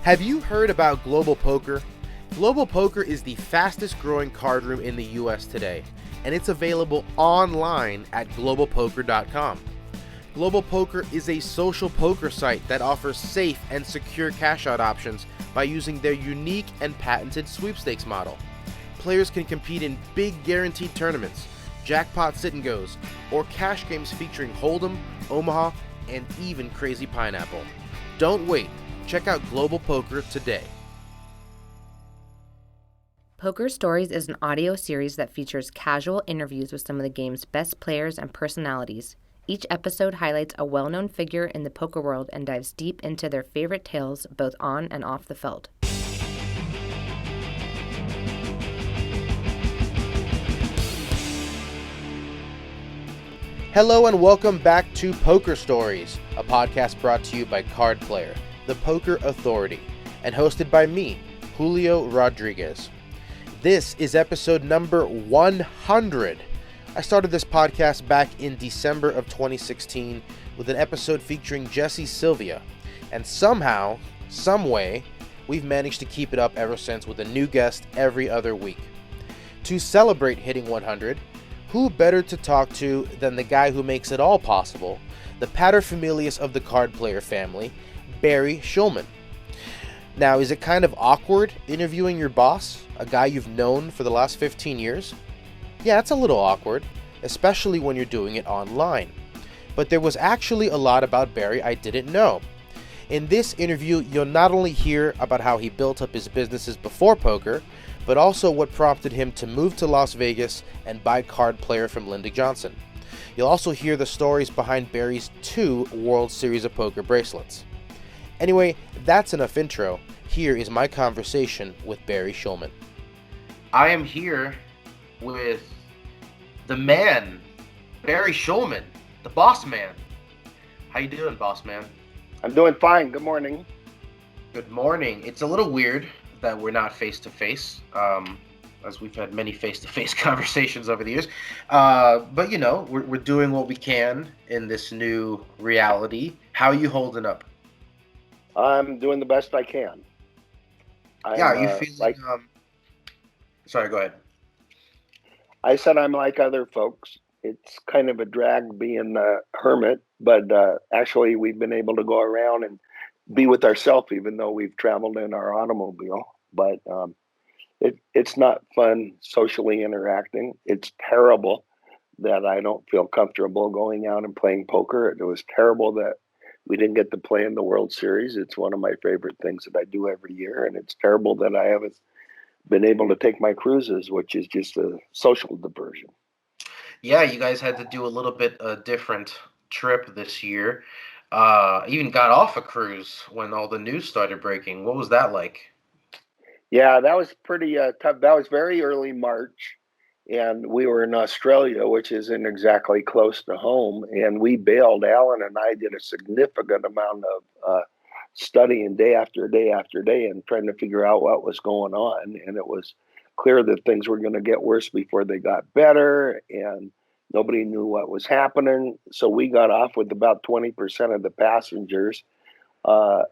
Have you heard about Global Poker? Global Poker is the fastest growing card room in the US today, and it's available online at globalpoker.com. Global Poker is a social poker site that offers safe and secure cash out options by using their unique and patented sweepstakes model. Players can compete in big guaranteed tournaments, jackpot sit and goes, or cash games featuring Hold'em, Omaha, and even Crazy Pineapple. Don't wait. Check out Global Poker today. Poker Stories is an audio series that features casual interviews with some of the game's best players and personalities. Each episode highlights a well-known figure in the poker world and dives deep into their favorite tales both on and off the feld. Hello and welcome back to Poker Stories, a podcast brought to you by Card Player, the Poker Authority, and hosted by me, Julio Rodriguez. This is episode number 100. I started this podcast back in December of 2016 with an episode featuring Jesse Sylvia, and somehow, someway, we've managed to keep it up ever since with a new guest every other week. To celebrate hitting 100, who better to talk to than the guy who makes it all possible, the paterfamilias of the Card Player family, Barry Shulman. Now, is it kind of awkward interviewing your boss, a guy you've known for the last 15 years? Yeah, it's a little awkward, especially when you're doing it online. But there was actually a lot about Barry I didn't know. In this interview, you'll not only hear about how he built up his businesses before poker, but also what prompted him to move to Las Vegas and buy Card Player from Lyndon Johnson. You'll also hear the stories behind Barry's 2 World Series of Poker bracelets. Anyway, that's enough intro. Here is my conversation with Barry Shulman. I am here with the man, Barry Shulman, the boss man. How you doing, boss man? I'm doing fine. Good morning. Good morning. It's a little weird that we're not face-to-face, as we've had many face-to-face conversations over the years. But, you know, we're doing what we can in this new reality. How are you holding up? I'm doing the best I can. Are you feeling... Sorry, go ahead. I said I'm like other folks. It's kind of a drag being a hermit, but actually we've been able to go around and be with ourselves even though we've traveled in our automobile. But it's not fun socially interacting. It's terrible that I don't feel comfortable going out and playing poker. It was terrible that we didn't get to play in the World Series. It's one of my favorite things that I do every year. And it's terrible that I haven't been able to take my cruises, which is just a social diversion. Yeah, you guys had to do a little bit different trip this year. Even got off a cruise when all the news started breaking. What was that like? Yeah, that was pretty tough. That was very early March. And we were in Australia, which isn't exactly close to home. And we bailed. Alan and I did a significant amount of studying day after day after day and trying to figure out what was going on. And it was clear that things were going to get worse before they got better. And nobody knew what was happening. So we got off with about 20% of the passengers.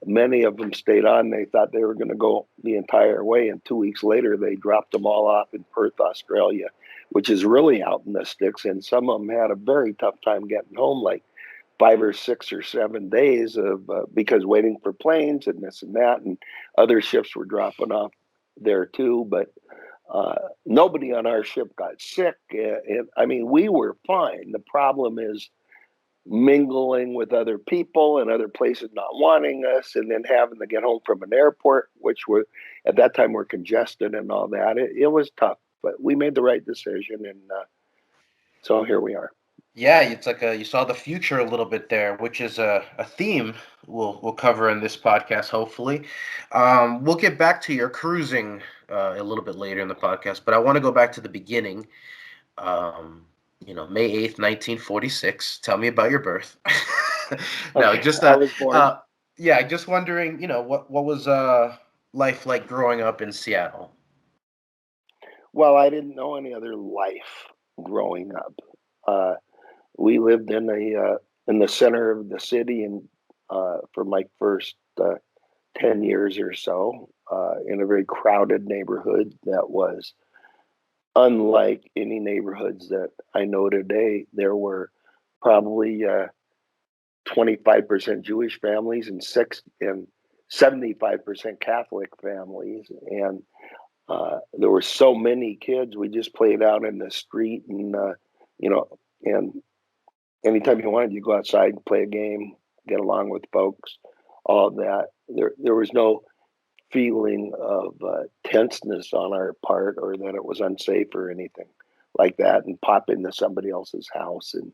Many of them stayed on. They thought they were going to go the entire way. And 2 weeks later, they dropped them all off in Perth, Australia, which is really out in the sticks. And some of them had a very tough time getting home, like 5 or 6 or 7 days of because waiting for planes and this and that. And other ships were dropping off there too. But nobody on our ship got sick. I mean, we were fine. The problem is mingling with other people and other places not wanting us, and then having to get home from an airport, which were at that time were congested and all that. It was tough, but we made the right decision, and so here we are. Yeah, it's like you saw the future a little bit there, which is a theme we'll cover in this podcast, hopefully. We'll get back to your cruising a little bit later in the podcast, but I want to go back to the beginning. May 8th, 1946. Tell me about your birth. No, Okay, just I was born. just wondering, what was life like growing up in Seattle? Well, I didn't know any other life growing up. We lived in the center of the city, and for my first 10 years or so in a very crowded neighborhood that was unlike any neighborhoods that I know today. There were probably 25% Jewish families and 75% Catholic families, and there were so many kids. We just played out in the street, and and anytime you wanted, you go outside and play a game, get along with folks, all of that. There was no feeling of tenseness on our part, or that it was unsafe or anything like that, and pop into somebody else's house. And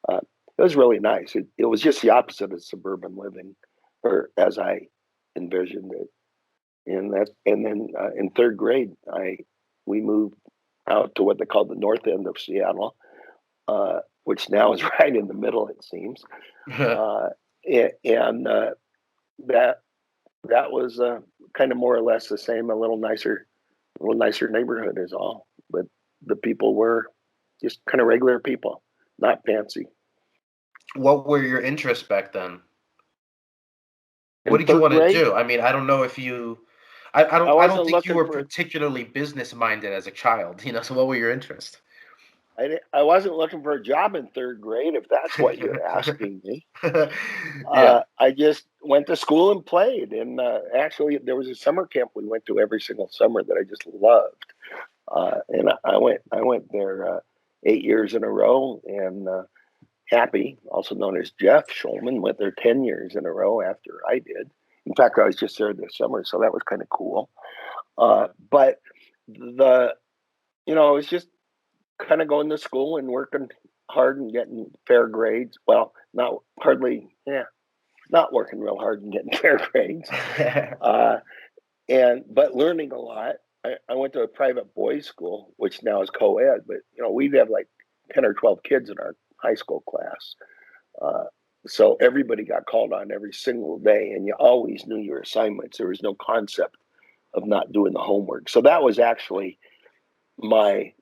it was really nice. It was just the opposite of suburban living, or as I envisioned it. And then in third grade, we moved out to what they call the north end of Seattle, which now is right in the middle, it seems. And that was kind of more or less the same, a little nicer neighborhood is all. But the people were just kind of regular people, not fancy. What were your interests back then? In What did you third want to grade, do? I mean, I don't know if you, I I don't wasn't think you looking were for particularly business minded as a child, So what were your interests? I wasn't looking for a job in third grade, if that's what you're asking me. Yeah. I just went to school and played. And actually, there was a summer camp we went to every single summer that I just loved. And I went there 8 years in a row. And Happy, also known as Jeff Shulman, went there 10 years in a row after I did. In fact, I was just there this summer, so that was kind of cool. But it was just kind of going to school and working hard and getting fair grades. Well, not working real hard and getting fair grades. But learning a lot. I went to a private boys' school, which now is co-ed, but we'd have like 10 or 12 kids in our high school class. So everybody got called on every single day, and you always knew your assignments. There was no concept of not doing the homework. So that was actually my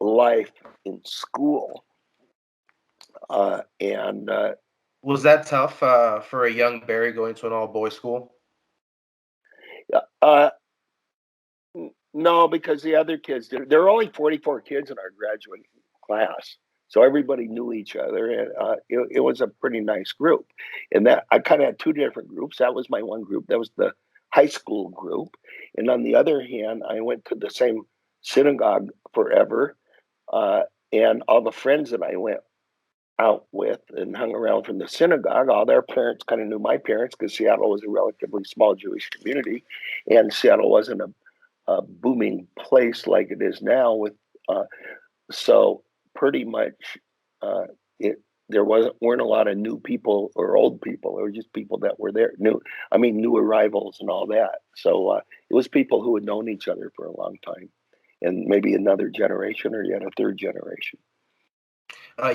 life in school. Was that tough for a young Barry going to an all-boys school? No, because the other kids, there were only 44 kids in our graduating class. So everybody knew each other, and it was a pretty nice group. And that I kind of had two different groups. That was my one group. That was the high school group. And on the other hand, I went to the same synagogue forever. And all the friends that I went out with and hung around from the synagogue, all their parents kind of knew my parents, because Seattle was a relatively small Jewish community. And Seattle wasn't a booming place like it is now. So pretty much there weren't a lot of new people or old people. There were just people that were there, new arrivals and all that. So it was people who had known each other for a long time, and maybe another generation or yet a third generation.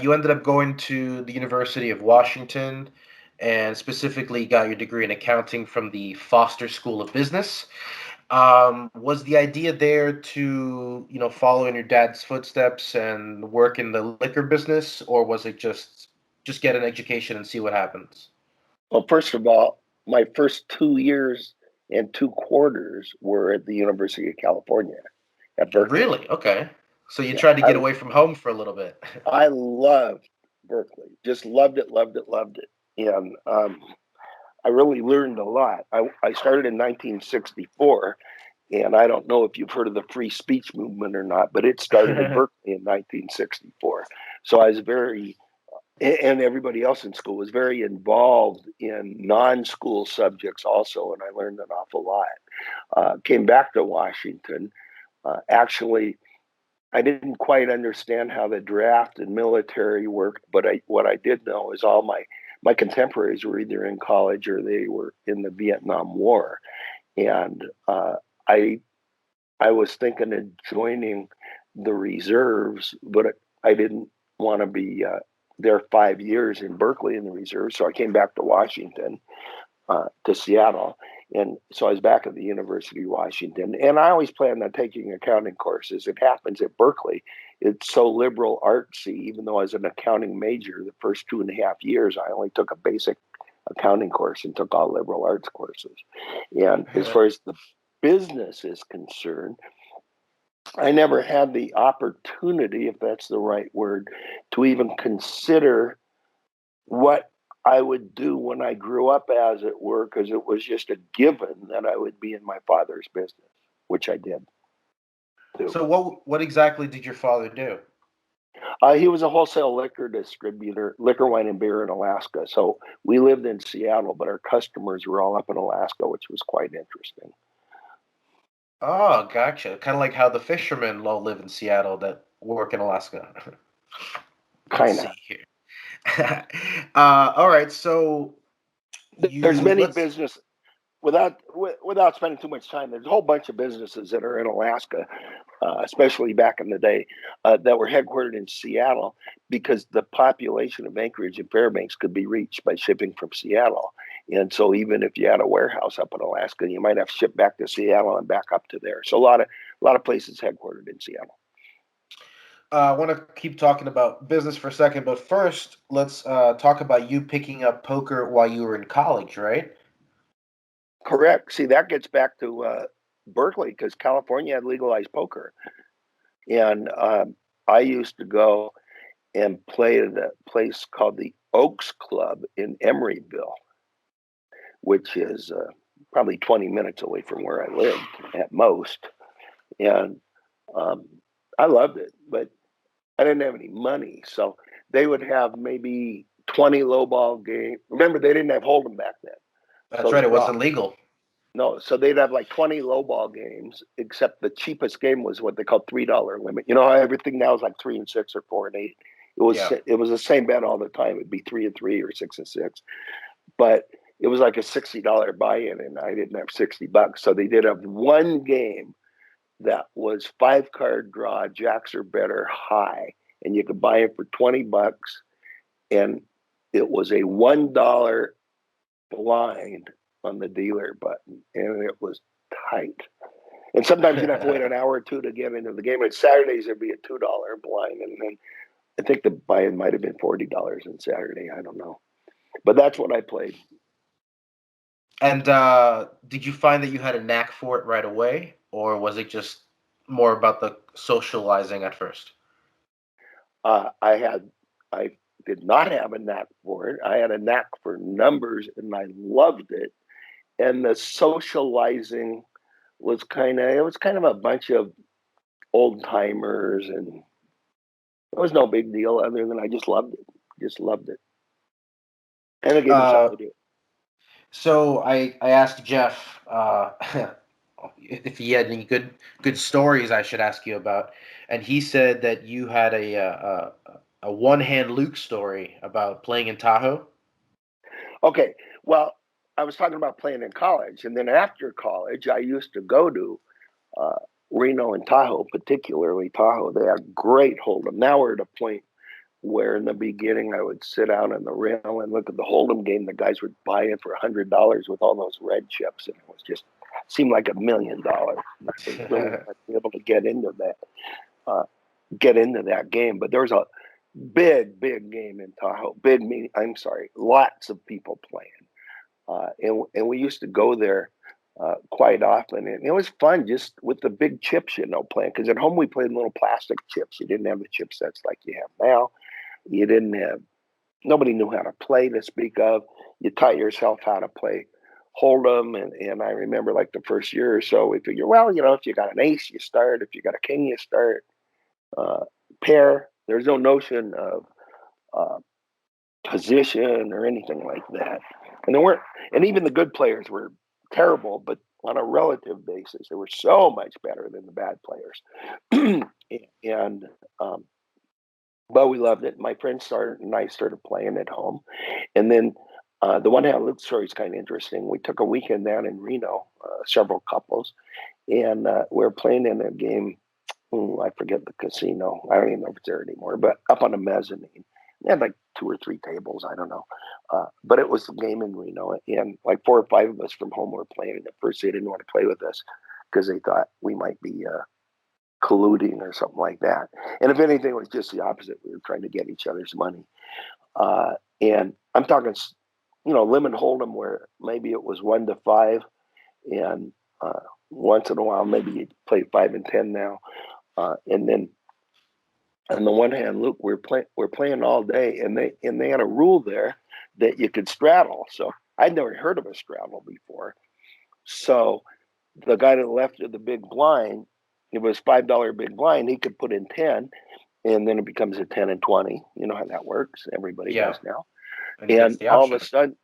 You ended up going to the University of Washington, and specifically got your degree in accounting from the Foster School of Business. Was the idea there to, follow in your dad's footsteps and work in the liquor business, or was it just get an education and see what happens? Well, first of all, my first 2 years and 2 quarters were at the University of California at Berkeley. Really? Okay. So you Yeah, tried to get away from home for a little bit. I loved Berkeley. Just loved it, loved it, loved it. And I really learned a lot. I started in 1964, and I don't know if you've heard of the free speech movement or not, but it started in Berkeley in 1964. So I was and everybody else in school was very involved in non-school subjects also, and I learned an awful lot. Came back to Washington. Actually, I didn't quite understand how the draft and military worked, but what I did know is all my contemporaries were either in college or they were in the Vietnam War, and I was thinking of joining the reserves, but I didn't want to be there 5 years in Berkeley in the reserves, so I came back to Washington, to Seattle. And so I was back at the University of Washington. And I always planned on taking accounting courses. It happens at Berkeley, it's so liberal artsy, even though I was an accounting major, the first 2.5 years, I only took a basic accounting course and took all liberal arts courses. And as far as the business is concerned, I never had the opportunity, if that's the right word, to even consider what I would do when I grew up, as it were, because it was just a given that I would be in my father's business, which I did. So what exactly did your father do? He was a wholesale liquor distributor, liquor, wine, and beer in Alaska. So we lived in Seattle, but our customers were all up in Alaska, which was quite interesting. Oh, gotcha. Kind of like how the fishermen all live in Seattle that work in Alaska. Let's Kind of. see here. All right, so There's many let's. business without spending too much time. There's a whole bunch of businesses that are in Alaska, especially back in the day, that were headquartered in Seattle because the population of Anchorage and Fairbanks could be reached by shipping from Seattle. And so even if you had a warehouse up in Alaska, you might have to ship back to Seattle and back up to there. So a lot of places headquartered in Seattle. I want to keep talking about business for a second, but first, let's talk about you picking up poker while you were in college, right? Correct. See, that gets back to Berkeley because California had legalized poker. And I used to go and play at a place called the Oaks Club in Emeryville, which is probably 20 minutes away from where I lived at most. And I loved it, but I didn't have any money. So they would have maybe 20 lowball games. Remember, they didn't have Hold'em back then. That's right. It wasn't legal. No, so they'd have like 20 lowball games, except the cheapest game was what they called $3 limit. You know how everything now is like 3 and 6 or 4 and 8. It was the same bet all the time. It'd be 3 and 3 or 6 and 6, but it was like a $60 buy-in, and I didn't have $60. So they did have one game that was 5-card draw, jacks or better high, and you could buy it for $20, and it was a $1 blind on the dealer button, and it was tight. And sometimes you'd have to wait an hour or two to get into the game. And Saturdays there'd be a $2 blind, and then I think the buy-in might have been $40 on Saturday. I don't know, but that's what I played. And did you find that you had a knack for it right away, or was it just more about the socializing at first? I did not have a knack for it. I had a knack for numbers, and I loved it. And the socializing was kind of a bunch of old timers, and it was no big deal other than I just loved it. Just loved it. And it gave me something to do. So I asked Jeff if he had any good stories I should ask you about, and he said that you had a one-hand Luke story about playing in Tahoe. Okay, well, I was talking about playing in college, and then after college, I used to go to Reno and Tahoe, particularly Tahoe. They had great Hold'em. Now we're at a point where in the beginning I would sit out on the rail and look at the Hold'em game. The guys would buy it for $100 with all those red chips, and it was just seemed like $1 million. I was really able to get into that game. But there was a big game in Tahoe. Lots of people playing, and we used to go there quite often, and it was fun just with the big chips, playing. Because at home we played little plastic chips. You didn't have the chip sets like you have now. Nobody knew how to play to speak of. You taught yourself how to play Hold'em, and I remember like the first year or so, we figured, well, if you got an ace, you start. If you got a king, you start. Pair. There's no notion of position or anything like that. And even the good players were terrible, but on a relative basis, they were so much better than the bad players. and But we loved it. My friends and I started playing at home. And then the one-hand Luke story is kind of interesting. We took a weekend down in Reno, several couples, and we were playing in a game. I forget the casino. I don't even know if it's there anymore, but up on a mezzanine. They had like 2 or 3 tables. I don't know. But it was a game in Reno, and like 4 or 5 of us from home were playing. And at first, they didn't want to play with us because they thought we might be colluding or something like that. And if anything, it was just the opposite. We were trying to get each other's money. And I'm talking limit hold'em where maybe it was 1-5, and once in a while maybe you play 5 and 10 now, and then on the one hand, look, we're playing all day, and they had a rule there that you could straddle. So I'd never heard of a straddle before. So the guy to the left of the big blind, it was $5 big blind. He could put in 10, and then it becomes a 10 and 20. You know how that works. Everybody does now. And he gets And the all of a option.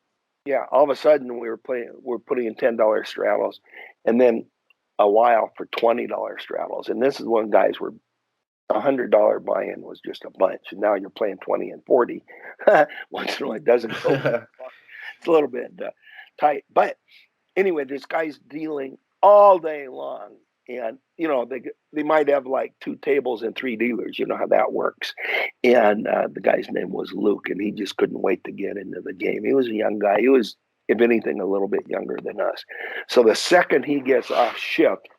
sudden, we're putting in $10 straddles, and then a while for $20 straddles. And this is when guys were $100 buy-in was just a bunch, and now you're playing 20 and 40. Once in a while, it doesn't go. It's a little bit tight, but anyway, this guy's dealing all day long, and they might have like 2 tables and 3 dealers. You know how that works. And the guy's name was Luke, and he just couldn't wait to get into the game. He was a young guy. He was, if anything, a little bit younger than us. So the second he gets off shift,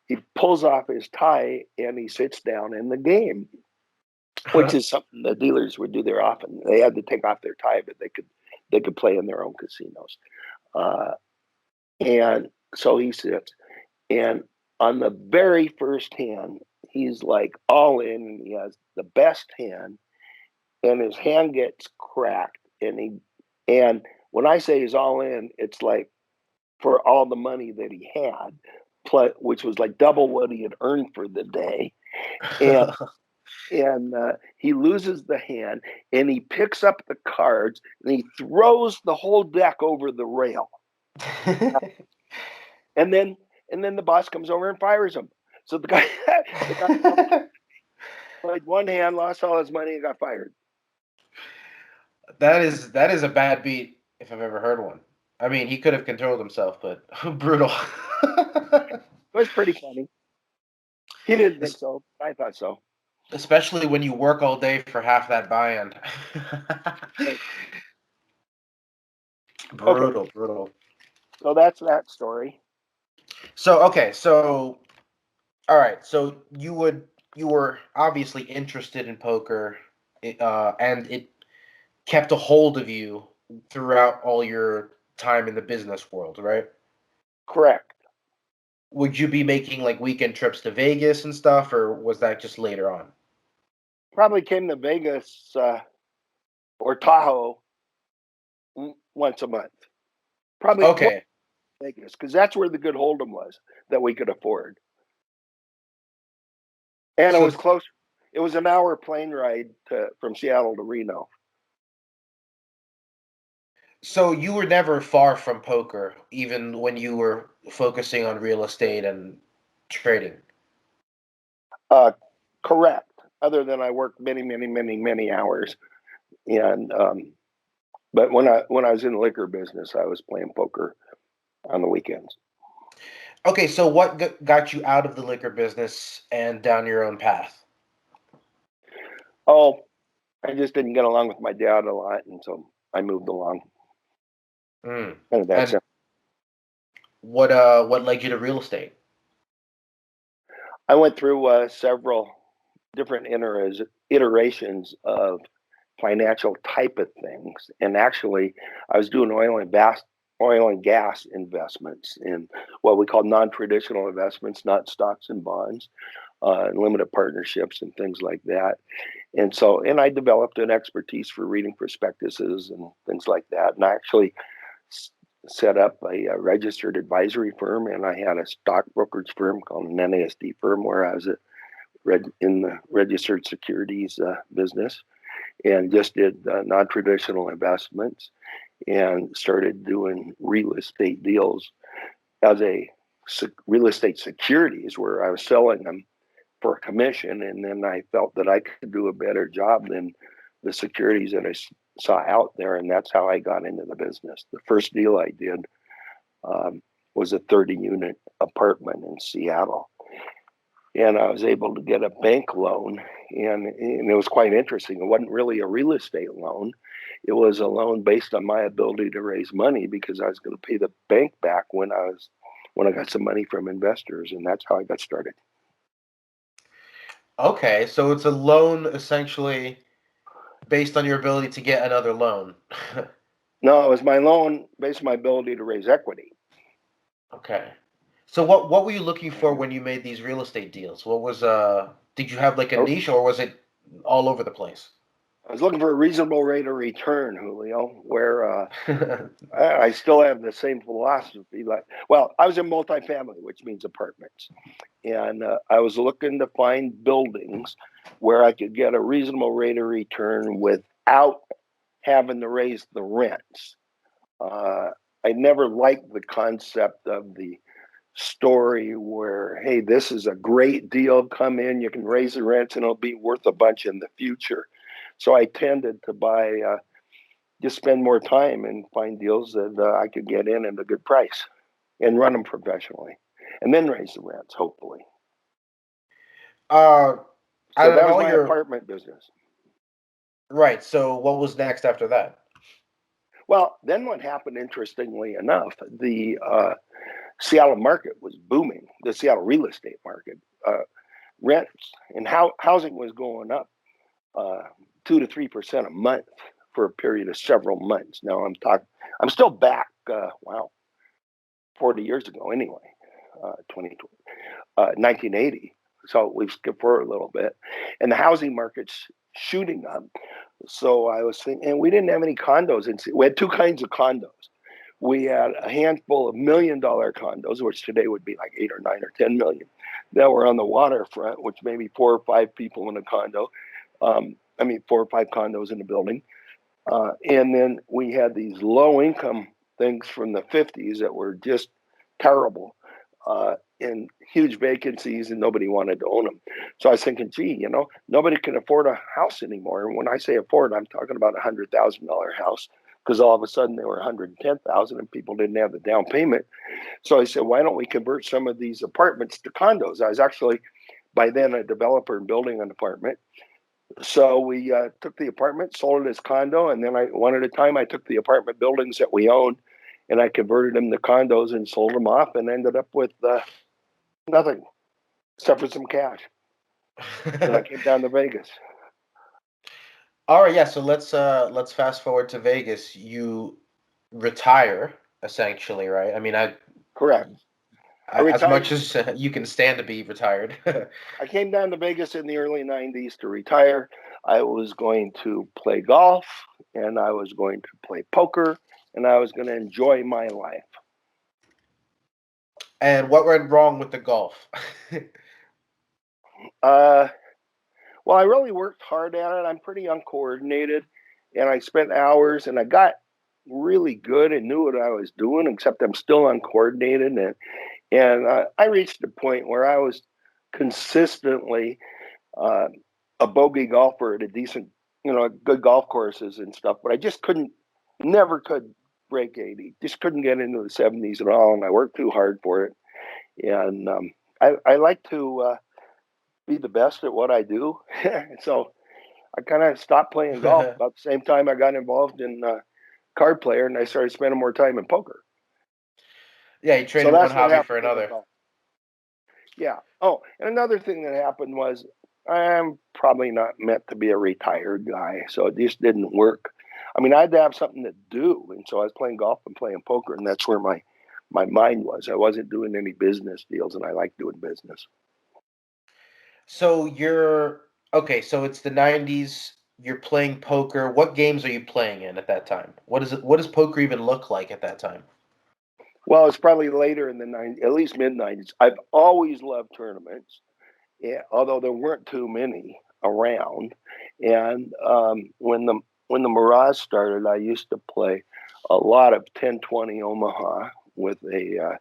he pulls off his tie and he sits down in the game, which is something the dealers would do there often. They had to take off their tie, but they could play in their own casinos. And so he sits, and on the very first hand, he's like all in, and he has the best hand, and his hand gets cracked, and when I say he's all in, it's like for all the money that he had, which was like double what he had earned for the day, and he loses the hand, and he picks up the cards, and he throws the whole deck over the rail. And then the boss comes over and fires him. So the guy played one hand, lost all his money, and got fired. That is a bad beat if I've ever heard one. I mean, he could have controlled himself, but brutal. It was pretty funny. He didn't think so. I thought so. Especially when you work all day for half that buy-in. Brutal. So that's that story. So all right. So you were obviously interested in poker, and it kept a hold of you throughout all your time in the business world, right? Correct. Would you be making like weekend trips to Vegas and stuff, or was that just later on? Probably came to Vegas or Tahoe once a month. Probably Okay. Vegas, because that's where the good hold'em was that we could afford. And it was close. It was an hour plane ride from Seattle to Reno. So you were never far from poker, even when you were focusing on real estate and trading. Correct. Other than I worked many hours, and but when I was in the liquor business, I was playing poker on the weekends. Okay, so what got you out of the liquor business and down your own path? Oh, I just didn't get along with my dad a lot, and so I moved along. Mm. And that's And it. what led you to real estate? I went through several different iterations of financial type of things, and actually, I was doing oil and gas investments in what we call non-traditional investments, not stocks and bonds, limited partnerships and things like that. And I developed an expertise for reading prospectuses and things like that. And I actually set up a registered advisory firm, and I had a stock brokerage firm called an NASD firm where I was in the registered securities business, and just did non-traditional investments and started doing real estate deals as real estate securities, where I was selling them for a commission, and then I felt that I could do a better job than the securities that I saw out there, and that's how I got into the business. The first deal I did was a 30-unit apartment in Seattle, and I was able to get a bank loan, and it was quite interesting. It wasn't really a real estate loan. It was a loan based on my ability to raise money, because I was going to pay the bank back when I got some money from investors, and that's how I got started. Okay, so it's a loan essentially based on your ability to get another loan. No, it was my loan based on my ability to raise equity. Okay. So what were you looking for when you made these real estate deals? What was did you have like a Oh, niche or was it all over the place? I was looking for a reasonable rate of return, Julio, where I still have the same philosophy. Well, I was in multifamily, which means apartments, and I was looking to find buildings where I could get a reasonable rate of return without having to raise the rents. I never liked the concept of the story where, hey, this is a great deal, come in, you can raise the rents and it'll be worth a bunch in the future. So I tended to just spend more time and find deals that I could get in at a good price and run them professionally and then raise the rents, hopefully. uh So Out that of was all my your apartment business. right, so what was next after that? Well, then what happened, interestingly enough, the Seattle market was booming, the Seattle real estate market. Rents and housing was going up 2 to 3% a month for a period of several months. Now I'm still back, 40 years ago anyway, 1980. So we've skipped forward a little bit, and the housing market's shooting up. So I was thinking, and we didn't have any condos. We had two kinds of condos. We had a handful of $1 million condos, which today would be like 8 or 9 or 10 million, that were on the waterfront, which maybe 4 or 5 people in a condo. 4 or 5 condos in a building. And then we had these low income things from the 50s that were just terrible, and huge vacancies, and nobody wanted to own them. So I was thinking, gee, nobody can afford a house anymore. And when I say afford, I'm talking about $100,000 house, because all of a sudden they were 110,000 and people didn't have the down payment. So I said, why don't we convert some of these apartments to condos? I was actually by then a developer and building an apartment. So we took the apartment, sold it as condo, and then one at a time, I took the apartment buildings that we owned, and I converted them to condos and sold them off, and ended up with nothing except for some cash. And I came down to Vegas. All right, yeah, so let's fast forward to Vegas. You retire essentially, right? I mean, Correct. I as retired. much as you can stand to be retired. I came down to Vegas in the early '90s to retire. I was going to play golf, and I was going to play poker, and I was going to enjoy my life. And what went wrong with the golf? Uh, Well, I really worked hard at it. I'm pretty uncoordinated, and I spent hours, and I got really good and knew what I was doing. Except I'm still uncoordinated, and I reached a point where I was consistently uh, a bogey golfer at a decent, good golf courses and stuff. But I just never could break 80. Just couldn't get into the 70s at all, and I worked too hard for it. And I like to be the best at what I do, so I kind of stopped playing golf about the same time I got involved in card player, and I started spending more time in poker. Yeah, you So traded one that's what hobby for happened with the another. golf. Yeah. Oh, and another thing that happened was I'm probably not meant to be a retired guy, so it just didn't work. I mean, I had to have something to do, and so I was playing golf and playing poker, and that's where my mind was. I wasn't doing any business deals, and I like doing business. So you're okay, so it's the 90s, you're playing poker. What games are you playing in at that time? What does poker even look like at that time? Well, it's probably later in the '90s, at least mid '90s. I've always loved tournaments. Yeah, although there weren't too many around. And when the Mirage started, I used to play a lot of 10-20 Omaha with a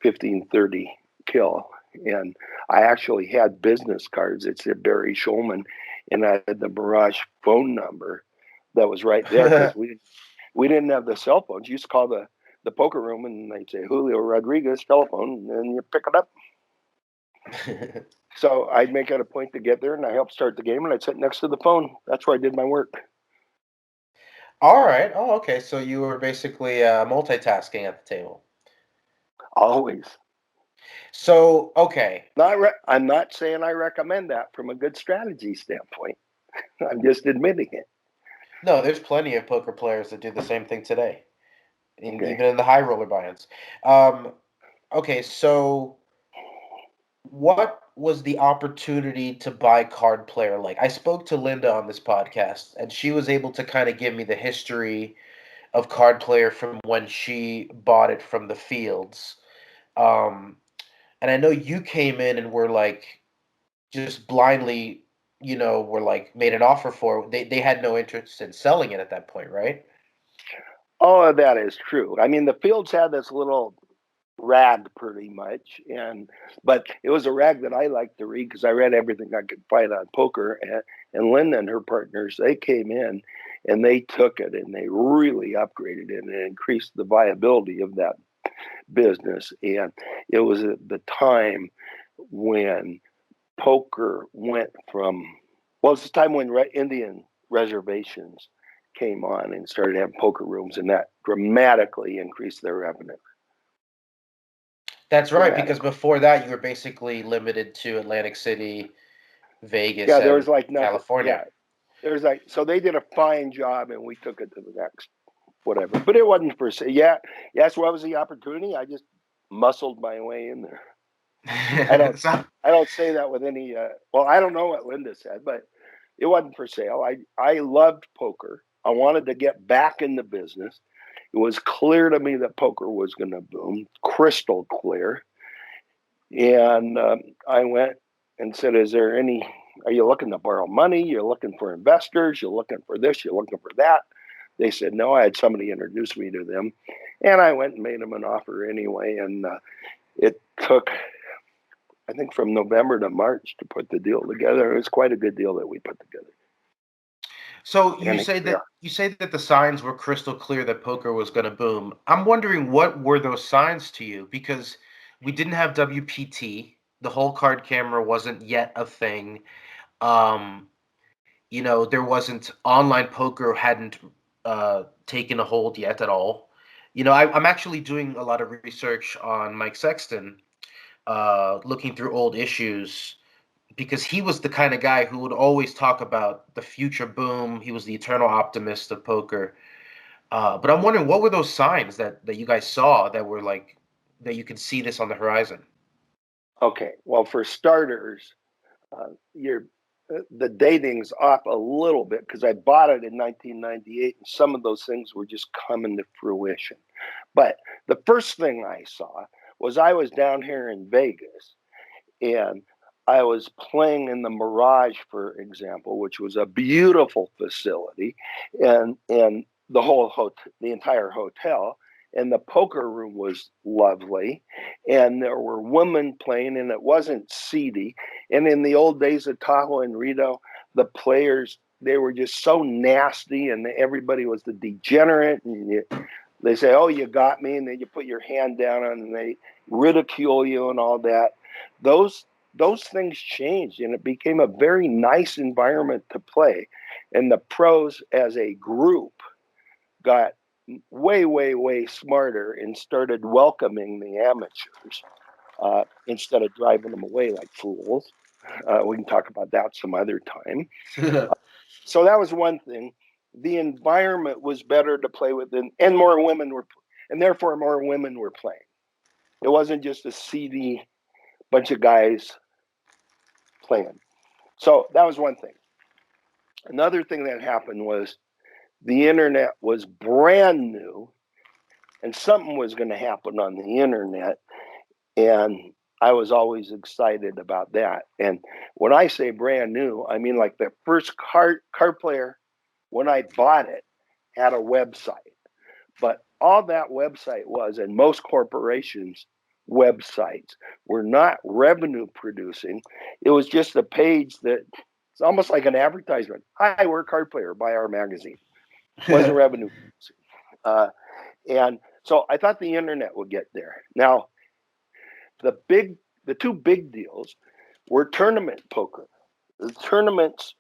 15-30 kill. And I actually had business cards that said Barry Shulman, and I had the Mirage phone number that was right there because we didn't have the cell phones. You used to call the poker room, and they'd say Julio Rodriguez telephone, and you pick it up. So I'd make it a point to get there, and I helped start the game, and I'd sit next to the phone. That's where I did my work. All right. Oh, okay. So you were basically multitasking at the table. Always. So, okay. I'm not saying I recommend that from a good strategy standpoint. I'm just admitting it. No, there's plenty of poker players that do the same thing today, Okay. even in the high roller buy-ins. Um, okay, so what was the opportunity to buy Card Player like? I spoke to Linda on this podcast, and she was able to kind of give me the history of Card Player from when she bought it from the fields. Um, and I know you came in and were like just blindly, were like made an offer for it. They had no interest in selling it at that point, right? All of that is true. I mean, the Fields had this little rag pretty much, but it was a rag that I liked to read because I read everything I could find on poker. And Linda and her partners, they came in and they took it and they really upgraded it and increased the viability of that business. And it was at the time when poker went from, well, it's the time when Indian reservations came on and started having poker rooms, and that dramatically increased their revenue. That's right, because Dramatically. before that you were basically limited to Atlantic City, Vegas, Yeah, there and was like nothing. California. Yeah, there's like, so they did a fine job and we took it to the next whatever. But it wasn't per se. Yeah, yes, what was the opportunity? I just muscled my way in there. I don't So- I don't say that with any well, I don't know what Linda said, but it wasn't for sale. I loved poker. I wanted to get back in the business. It was clear to me that poker was going to boom, crystal clear. And I went and said, "Is there any? Are you looking to borrow money? You're looking for investors? You're looking for this? You're looking for that?" They said no. I had somebody introduce me to them, and I went and made them an offer anyway. And it took, I think, from November to March to put the deal together. It was quite a good deal that we put together. So And you say that the signs were crystal clear that poker was going to boom. I'm wondering what were those signs to you, because we didn't have WPT. The whole card camera wasn't yet a thing. Um, there wasn't online poker hadn't taken a hold yet at all. I'm actually doing a lot of research on Mike Sexton, looking through old issues because he was the kind of guy who would always talk about the future boom. He was the eternal optimist of poker. But I'm wondering, what were those signs that you guys saw that were like that you could see this on the horizon? okay, well, for starters, you're the dating's off a little bit because I bought it in 1998, and some of those things were just coming to fruition. But the first thing I saw was I was down here in Vegas, and I was playing in the Mirage, for example, which was a beautiful facility, and the entire hotel, and the poker room was lovely, and there were women playing, and it wasn't seedy. And in the old days of Tahoe and Rito, the players, they were just so nasty, and everybody was the degenerate, and they say, "Oh, you got me," and then you put your hand down on, and they ridicule you and all that. Those those things changed, and it became a very nice environment to play. And the pros, as a group, got way, way, way smarter and started welcoming the amateurs instead of driving them away like fools. We can talk about that some other time. So that was one thing. The environment was better to play with, and more women were, and therefore more women were playing. It wasn't just a seedy bunch of guys playing. So that was one thing. Another thing that happened was the internet was brand new, and something was going to happen on the internet, and I was always excited about that. And when I say brand new, I mean like the first card player when I bought it had a website. But all that website was, and most corporations' websites were not revenue producing. It was just a page that it's almost like an advertisement. Hi, we're a card player. Buy our magazine. Wasn't revenue producing. And so I thought the internet would get there. Now, the two big deals were tournament poker. The tournaments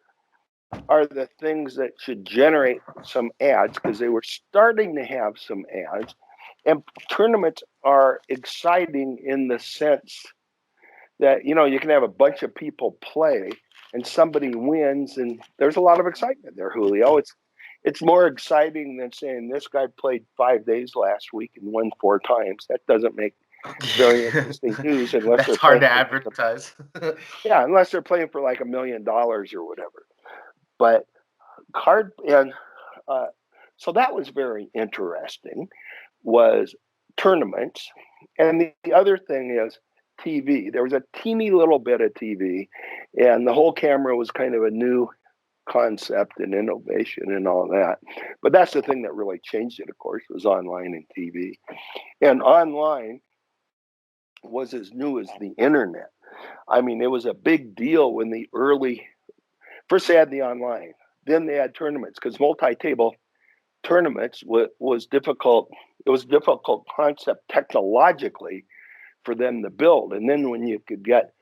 are the things that should generate some ads because they were starting to have some ads. And tournaments are exciting in the sense that, you can have a bunch of people play and somebody wins, and there's a lot of excitement there, Julio. it's more exciting than saying this guy played 5 days last week and won 4 times. That doesn't make very interesting news unless That's they're hard playing to for advertise. unless they're playing for like $1 million or whatever. But card and so that was very interesting. Was tournaments, and the other thing is TV. There was a teeny little bit of TV, and the whole camera was kind of a new concept and innovation and all that. But that's the thing that really changed it, of course, was online and TV. And online was as new as the internet. I mean, it was a big deal when the early, first they had the online, then they had tournaments, because multi-table tournaments was difficult. It was a difficult concept technologically for them to build. And then when you could get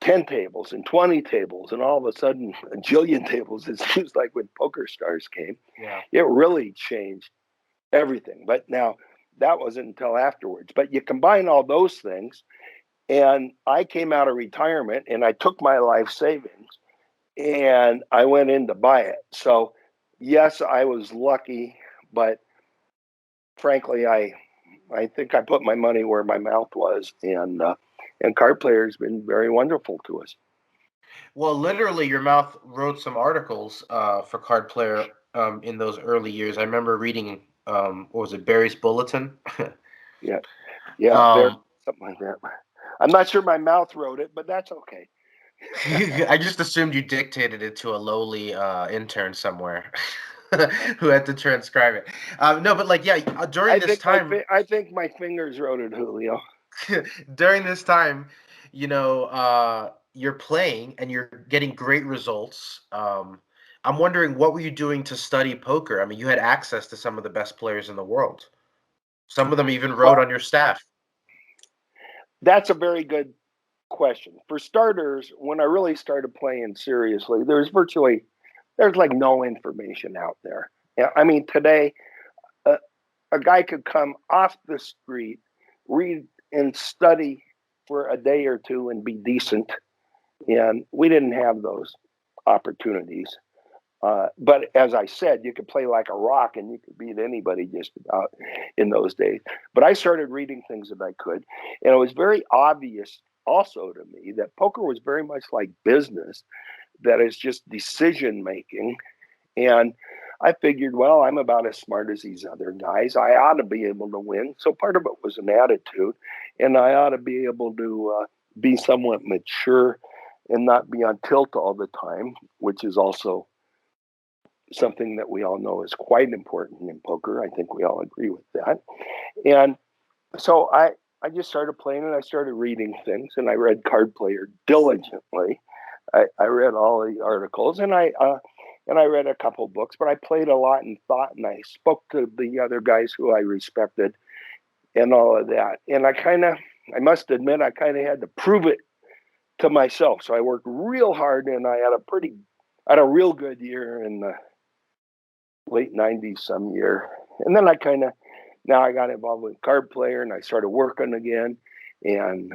10 tables and 20 tables and all of a sudden a jillion tables, it seems like when PokerStars came, it really changed everything. But now that wasn't until afterwards. But you combine all those things, and I came out of retirement and I took my life savings and I went in to buy it. So yes, I was lucky, but frankly, I think I put my money where my mouth was, and Card Player has been very wonderful to us. Well, literally, your mouth wrote some articles for Card Player in those early years. I remember reading, what was it, Barry's Bulletin? Yeah, something like that. I'm not sure my mouth wrote it, but that's okay. I just assumed you dictated it to a lowly intern somewhere who had to transcribe it. No, but like, yeah, during this time, I think my fingers wrote it, Julio. during this time, you're playing and you're getting great results. I'm wondering, what were you doing to study poker? I mean, you had access to some of the best players in the world. Some of them even wrote on your staff. That's a very good question. For starters, when I really started playing seriously, there's like no information out there. Yeah, I mean, today, a guy could come off the street, read and study for a day or two and be decent. And we didn't have those opportunities. But as I said, you could play like a rock and you could beat anybody just about in those days. But I started reading things that I could. And it was very obvious also to me that poker was very much like business, that is just decision making. And I figured, well, I'm about as smart as these other guys. I ought to be able to win. So part of it was an attitude. And I ought to be able to be somewhat mature and not be on tilt all the time, which is also something that we all know is quite important in poker. I think we all agree with that. And so I just started playing, and I started reading things, and I read Card Player diligently. I read all the articles, and I read a couple books, but I played a lot and thought, and I spoke to the other guys who I respected and all of that. And I must admit, I kind of had to prove it to myself. So I worked real hard, and I had a real good year in the late 90s some year. And then now I got involved with Card Player, and I started working again. And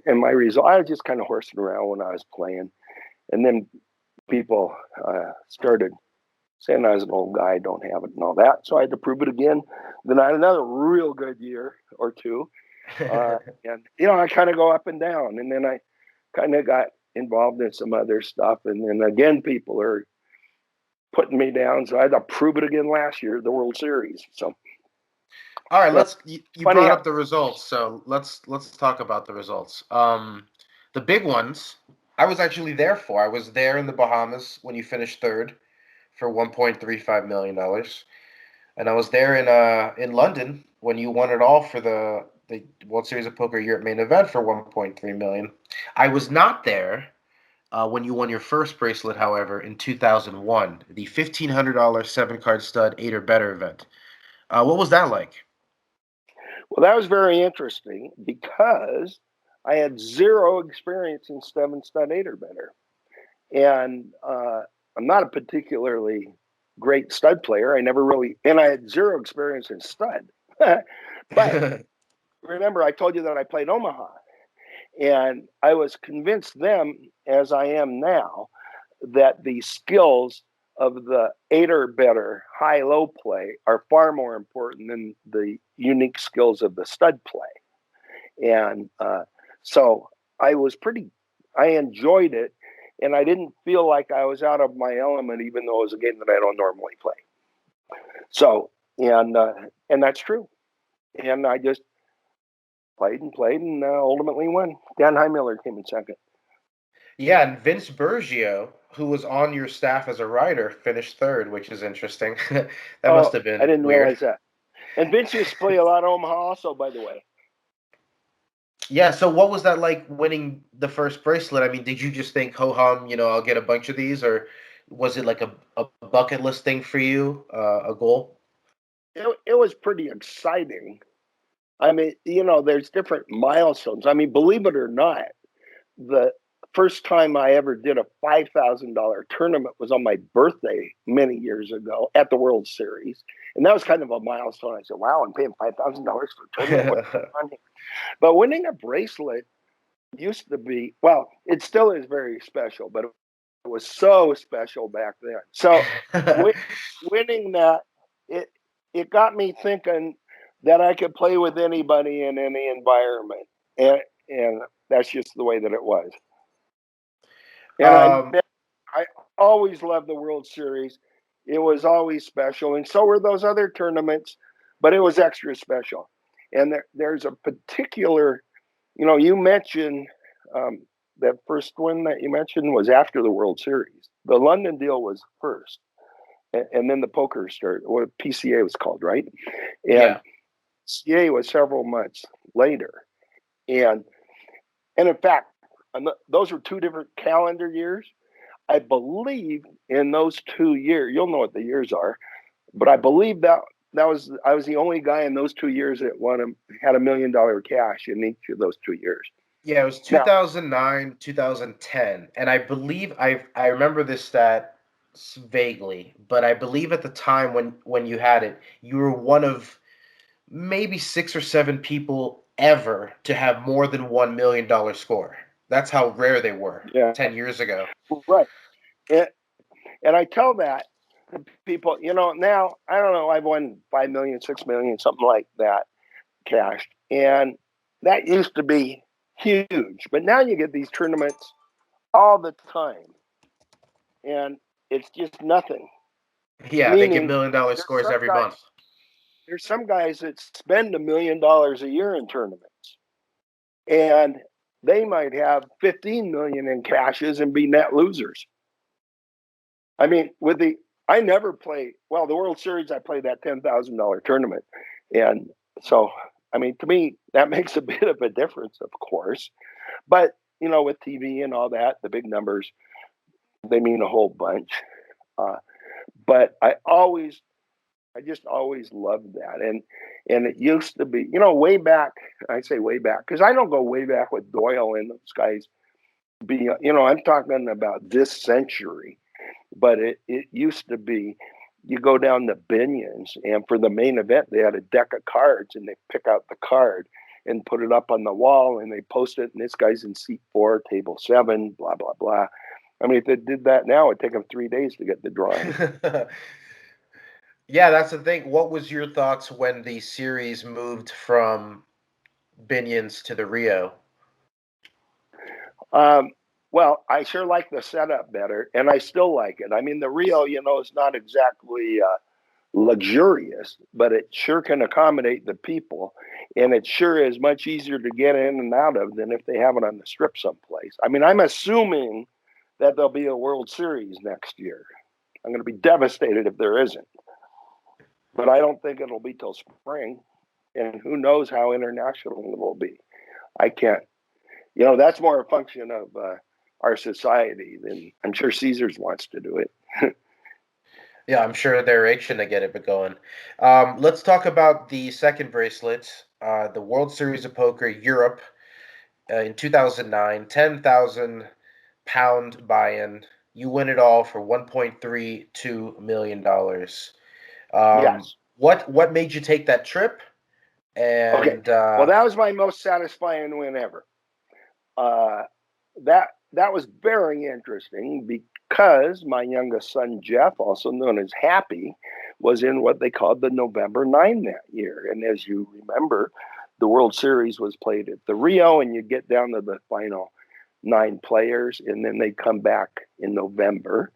my result, I was just kind of horsing around when I was playing. And then people started saying I was an old guy, don't have it and all that. So I had to prove it again. Then I had another real good year or two. And, I kind of go up and down. And then I kind of got involved in some other stuff. And then again, people are putting me down. So I had to prove it again last year, the World Series. So. All right, you brought up the results, so let's talk about the results. The big ones, I was actually there for. I was there in the Bahamas when you finished third for $1.35 million, and I was there in London when you won it all for the World Series of Poker Europe main event for $1.3 million. I was not there when you won your first bracelet, however, in 2001, the $1,500 7-card stud 8 or better event. What was that like? Well, that was very interesting because I had zero experience in 7 stud 8 or better. And I'm not a particularly great stud player. And I had zero experience in stud. But remember, I told you that I played Omaha. And I was convinced then, as I am now, that the skills of the 8 or better high-low play are far more important than the unique skills of the stud play. And so I enjoyed it, and I didn't feel like I was out of my element, even though it was a game that I don't normally play. So, and that's true. And I just played and ultimately won. Dan Heimiller came in second. Yeah, and Vince Bergio, who was on your staff as a writer, finished third, which is interesting. That must have been I didn't weird. realize that. And Vince used to play a lot of Omaha also, by the way. Yeah, so what was that like winning the first bracelet? I mean, did you just think, ho hum, I'll get a bunch of these, or was it like a bucket list thing for you, a goal? It was pretty exciting. I mean, there's different milestones. I mean, believe it or not, the first time I ever did a $5,000 tournament was on my birthday many years ago at the World Series. And that was kind of a milestone. I said, wow, I'm paying $5,000 for a tournament. What's going on here? But winning a bracelet used to be, well, it still is very special, but it was so special back then. So winning that, it got me thinking that I could play with anybody in any environment. And that's just the way that it was. And I always loved the World Series. It was always special. And so were those other tournaments, but it was extra special. And there's a particular, you mentioned that first one that you mentioned was after the World Series. The London deal was first. And then the PokerStars, or PCA was called, right? And PCA was several months later. And in fact, those were 2 different calendar years. I believe in those 2 years, you'll know what the years are, but I believe I was the only guy in those 2 years that had $1 million cash in each of those 2 years. Yeah, it was 2009, 2010, and I believe I remember this stat vaguely, but I believe at the time when you had it, you were one of maybe 6 or 7 people ever to have more than $1 million score. That's how rare they were 10 years ago. Right. And I tell that to people, now, I don't know, I've won 5 million, 6 million, something like that cash. And that used to be huge. But now you get these tournaments all the time. And it's just nothing. Yeah, they give $1 million scores every month. There's some guys that spend $1 million a year in tournaments. And they might have 15 million in cashes and be net losers. I mean, I never play, the World Series, I played that $10,000 tournament. And so, I mean, to me, that makes a bit of a difference, of course. But, with TV and all that, the big numbers, they mean a whole bunch. But I just always loved that. And it used to be, way back, I say way back, because I don't go way back with Doyle and those guys. I'm talking about this century. But it used to be, you go down to Binion's, and for the main event, they had a deck of cards, and they pick out the card and put it up on the wall, and they post it, and this guy's in seat 4, table 7, blah, blah, blah. I mean, if they did that now, it'd take them 3 days to get the drawing. Yeah, that's the thing. What was your thoughts when the series moved from Binion's to the Rio? Well, I sure like the setup better, and I still like it. I mean, the Rio, is not exactly luxurious, but it sure can accommodate the people, and it sure is much easier to get in and out of than if they have it on the Strip someplace. I mean, I'm assuming that there'll be a World Series next year. I'm going to be devastated if there isn't, but I don't think it'll be till spring, and who knows how international it will be. I can't. That's more a function of our society than I'm sure Caesars wants to do it. Yeah, I'm sure they're itching to get it going. Let's talk about the second bracelet, the World Series of Poker Europe in 2009, 10,000 pound buy-in. You win it all for $1.32 million. Yes. What made you take that trip? And okay. Well, that was my most satisfying win ever. that was very interesting because my youngest son, Jeff, also known as Happy, was in what they called the November 9 that year. And as you remember, the World Series was played at the Rio, and you get down to the final 9 players, and then they come back in November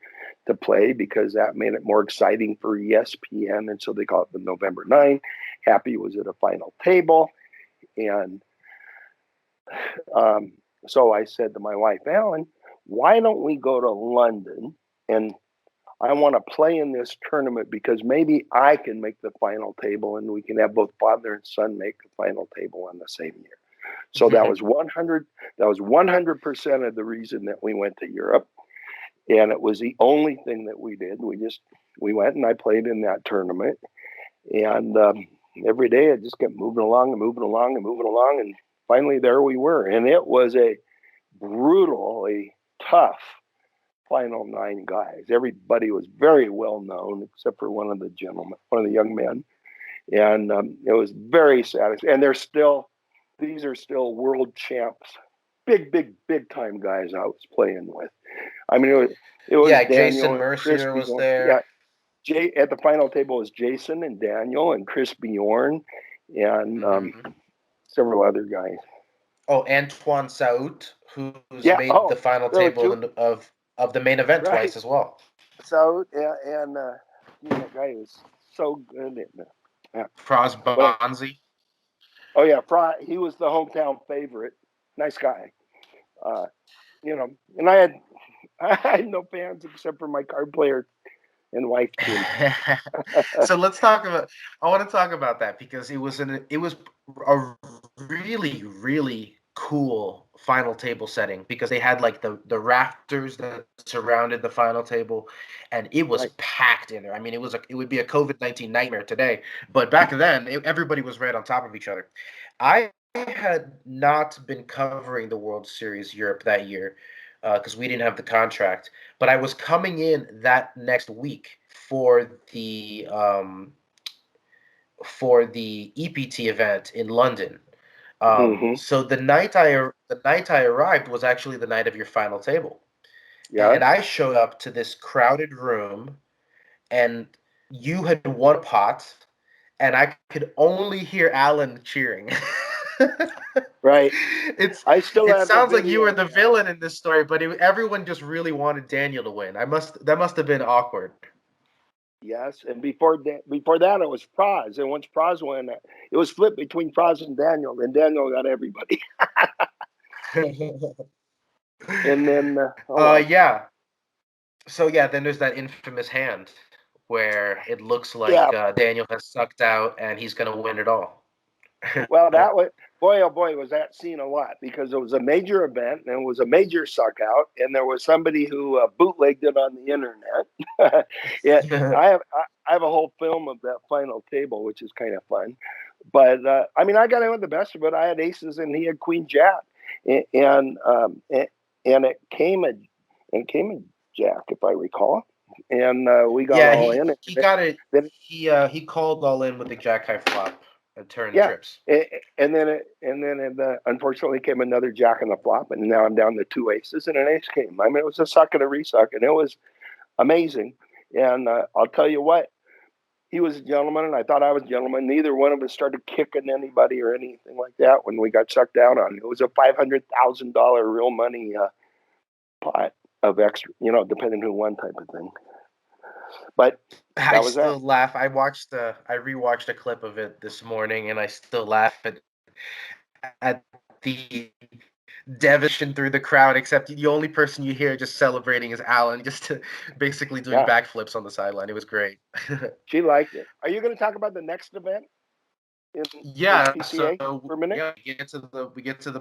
to play because that made it more exciting for ESPN. And so they call it the November 9. Happy was at a final table. And so I said to my wife, Alan, why don't we go to London, and I want to play in this tournament because maybe I can make the final table and we can have both father and son make the final table on the same year. So that was 100% of the reason that we went to Europe. And it was the only thing that we did. We went and I played in that tournament. And every day I just kept moving along and moving along and moving along. And finally there we were. And it was a brutally tough final 9 guys. Everybody was very well known except for one of the young men. And it was very satisfying. And these are still world champs, big time guys I was playing with. I mean, it was Yeah, Daniel Jason and Mercier was there. Yeah, at the final table was Jason and Daniel and Chris Bjorn and several other guys. Oh, Antoine Saout, who's made the final table of the main event twice as well. Saout and that guy was so good at Praz Bonzi. Oh yeah, he was the hometown favorite. Nice guy. And I had no fans except for my card player and wife team. So I want to talk about that because it was a really, really cool final table setting because they had like the rafters that surrounded the final table, and it was packed in there. I mean, it would be a COVID-19 nightmare today, but back then everybody was right on top of each other. I had not been covering the World Series Europe that year because we didn't have the contract, but I was coming in that next week for the EPT event in London. So the night I arrived was actually the night of your final table. Yeah. And I showed up to this crowded room, and you had won a pot, and I could only hear Alan cheering. Right. It sounds like you were the villain in this story, but everyone just really wanted Daniel to win. That must have been awkward. Yes, and before that, it was Praz, and once Praz won, it was flipped between Praz and Daniel got everybody. And then, yeah. So yeah, then there's that infamous hand where it looks like Daniel has sucked out and he's going to win it all. Well, that was oh boy, was that seen a lot because it was a major event and it was a major suck out, and there was somebody who bootlegged it on the internet. I have a whole film of that final table, which is kind of fun. But I mean, I got in with the best of it. I had aces and he had queen jack, and it came a jack, if I recall. And we got all in. He got it. He called all in with the jack high flop. Turn trips. And then it unfortunately came another jack on the flop, and now I'm down to 2 aces and an ace came. I mean, it was a suck and a resuck, and it was amazing. And I'll tell you what, he was a gentleman, and I thought I was a gentleman. Neither one of us started kicking anybody or anything like that when we got sucked out on. It was a $500,000 real money pot of extra, depending who won type of thing. But I still laugh. I rewatched a clip of it this morning, and I still laugh at the devastation through the crowd. Except the only person you hear just celebrating is Alan, just basically doing backflips on the sideline. It was great. She liked it. Are you going to talk about the next event? So for a minute? Yeah, we get to the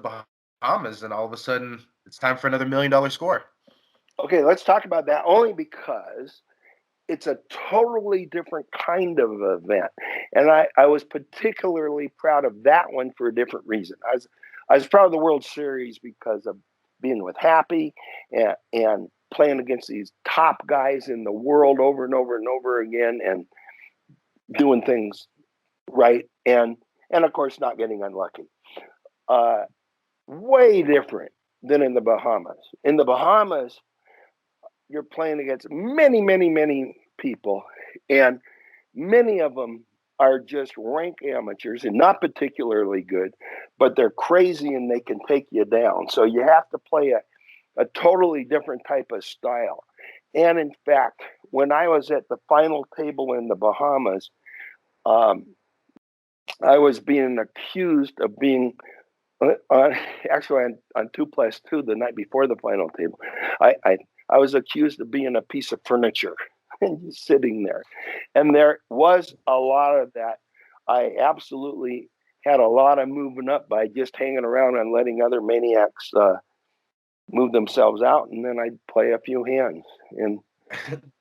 Bahamas, and all of a sudden it's time for another $1 million score. Okay, let's talk about that only because it's a totally different kind of event. And I was particularly proud of that one for a different reason. I was proud of the World Series because of being with Happy and playing against these top guys in the world over and over and over again and doing things right. And of course, not getting unlucky. Way different than in the Bahamas. In the Bahamas, you're playing against many, many, many people, and many of them are just rank amateurs and not particularly good, but they're crazy and they can take you down. So you have to play a totally different type of style. And in fact, when I was at the final table in the Bahamas, I was being accused of being actually on 2+2 the night before the final table. I was accused of being a piece of furniture and just sitting there. And there was a lot of that. I absolutely had a lot of moving up by just hanging around and letting other maniacs move themselves out, and then I'd play a few hands.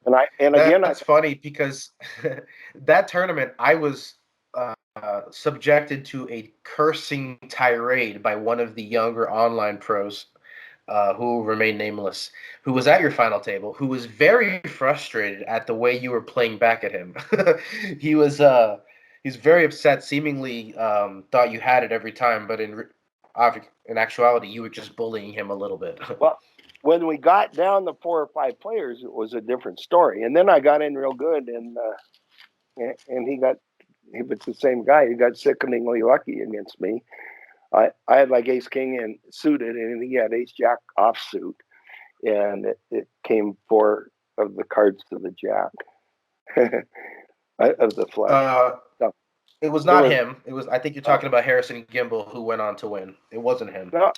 That's funny because that tournament I was subjected to a cursing tirade by one of the younger online pros who remain nameless, who was at your final table, who was very frustrated at the way you were playing back at him. he was he's very upset, seemingly thought you had it every time, but in actuality, you were just bullying him a little bit. Well, when we got down to 4 or 5 players, it was a different story. And then I got in real good, and he was the same guy. He got sickeningly lucky against me. I had like ace king and suited, and he had ace jack offsuit, and it came 4 of the cards to the jack of the flush. So it was not him. It was, I think you're talking about Harrison Gimbel, who went on to win. It wasn't him. No,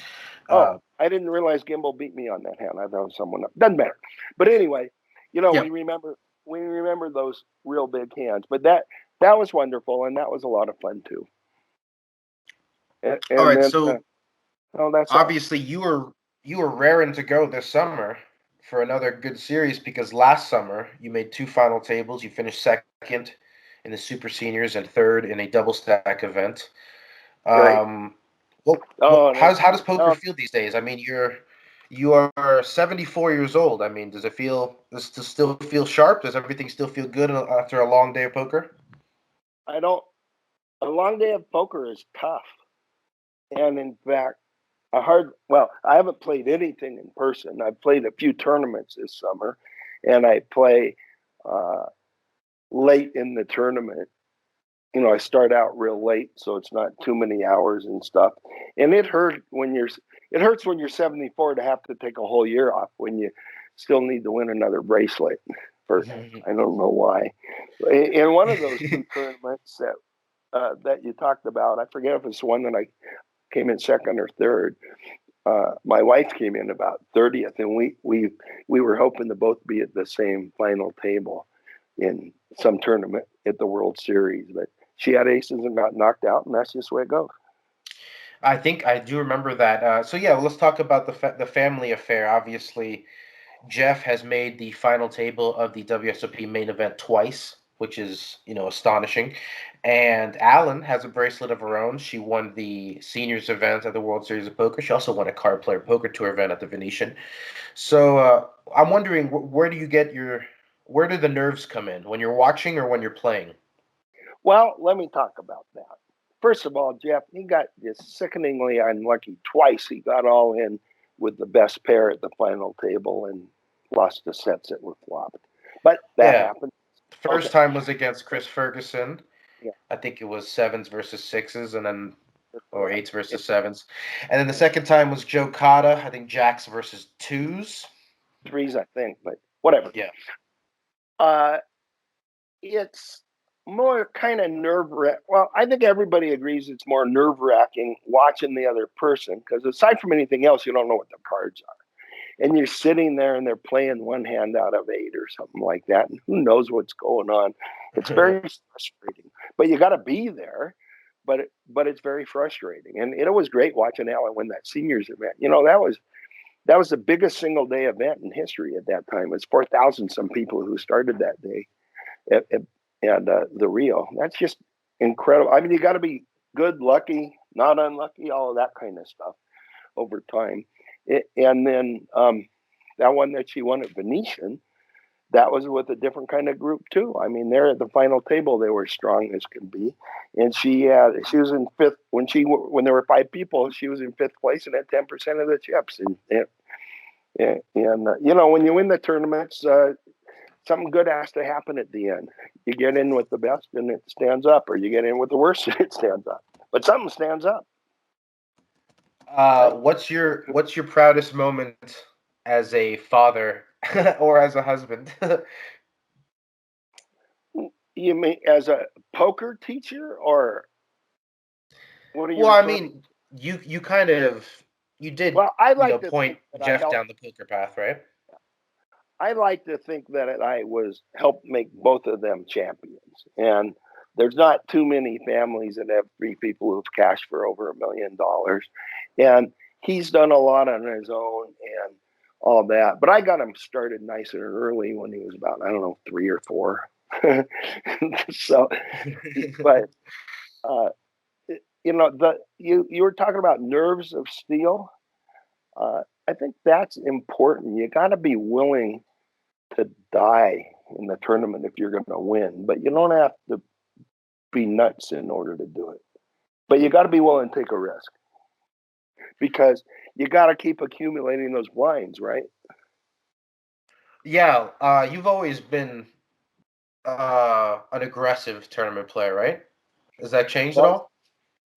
I didn't realize Gimbel beat me on that hand. I thought it was someone else. Doesn't matter. But anyway, Yeah. we remember those real big hands. But that was wonderful, and that was a lot of fun too. And all right, then, so that's obviously you were raring to go this summer for another good series, because last summer you made 2 final tables. You finished second in the Super Seniors and third in a double stack event. right. How does poker feel these days? I mean, you are 74 years old. I mean, does it still feel sharp? Does everything still feel good after a long day of poker? A long day of poker is tough. And in fact, I haven't played anything in person. I've played a few tournaments this summer, and I play late in the tournament. I start out real late, so it's not too many hours and stuff. And it hurts when you're 74 to have to take a whole year off when you still need to win another bracelet. I don't know why. In one of those 2 tournaments that you talked about, I forget if it's one that I came in second or third. My wife came in about 30th, and we were hoping to both be at the same final table in some tournament at the World Series, but she had aces and got knocked out, and that's just the way it goes. I think I do remember that. So yeah, let's talk about the family affair. Obviously, Jeff has made the final table of the WSOP main event twice, which is, astonishing. And Alan has a bracelet of her own. She won the seniors event at the World Series of Poker. She also won a Card Player Poker Tour event at the Venetian. So I'm wondering, where do the nerves come in? When you're watching or when you're playing? Well, let me talk about that. First of all, Jeff, he got just sickeningly unlucky twice. He got all in with the best pair at the final table and lost the sets that were flopped. But that happened. First time was against Chris Ferguson. Yeah. I think it was 7s versus 6s, or 8s versus 7s. And then the second time was Joe Cotta. I think Jacks versus 2s. 3s, I think, but whatever. Yeah. It's more kind of nerve-wracking. Well, I think everybody agrees it's more nerve-wracking watching the other person, because aside from anything else, you don't know what the cards are. And you're sitting there and they're playing one hand out of 8 or something like that, and who knows what's going on. It's very frustrating. But you got to be there, but it's very frustrating. And it was great watching Alan win that seniors event. That was the biggest single day event in history at that time. It's 4,000 some people who started that day at the Rio. That's just incredible. I mean, you got to be good, lucky, not unlucky, all of that kind of stuff over time. And then that one that she won at Venetian, that was with a different kind of group too. I mean, they're at the final table. They were strong as can be, and she was in fifth when there were 5 people. She was in 5th place and had 10% of the chips. And when you win the tournaments, something good has to happen at the end. You get in with the best and it stands up, or you get in with the worst and it stands up. But something stands up. What's your proudest moment as a father or as a husband? You mean as a poker teacher, or what are you? Well, I mean, you kind of did, Well, I like to point think that I Jeff helped. down the poker path, right? I like to think that I was helped make both of them champions. And there's not too many families that have 3 people who've cashed for over $1 million. And he's done a lot on his own and all that. But I got him started nice and early when he was about, I don't know, 3 or 4. So, but you were talking about nerves of steel. I think that's important. You got to be willing to die in the tournament if you're going to win, but you don't have to be nuts in order to do it. But you got to be willing to take a risk, because you got to keep accumulating those blinds, right? Yeah, you've always been an aggressive tournament player, right? Has that changed at Well, all?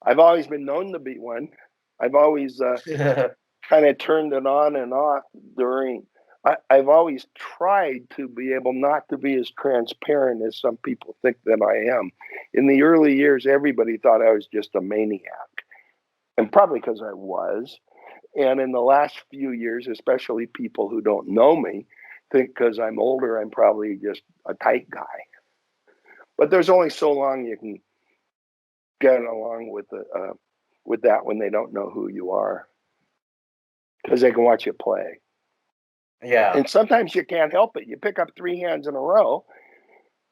I've always been known to be one. I've always kind of turned it on and off during. I've always tried to be able not to be as transparent as some people think that I am. In the early years, everybody thought I was just a maniac, and probably because I was. And in the last few years, especially people who don't know me, think because I'm older, I'm probably just a tight guy. But there's only so long you can get along with that when they don't know who you are, because they can watch you play. Yeah. And sometimes you can't help it. You pick up 3 hands in a row,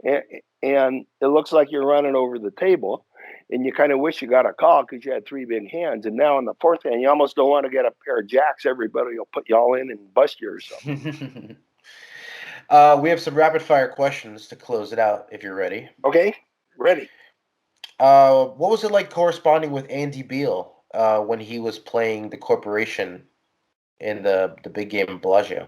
and it looks like you're running over the table, and you kind of wish you got a call because you had 3 big hands. And now on the 4th hand, you almost don't want to get a pair of jacks. Everybody will put you all in and bust you or something. We have some rapid fire questions to close it out if you're ready. Okay, ready. What was it like corresponding with Andy Beal when he was playing the corporation in the big game in Bellagio?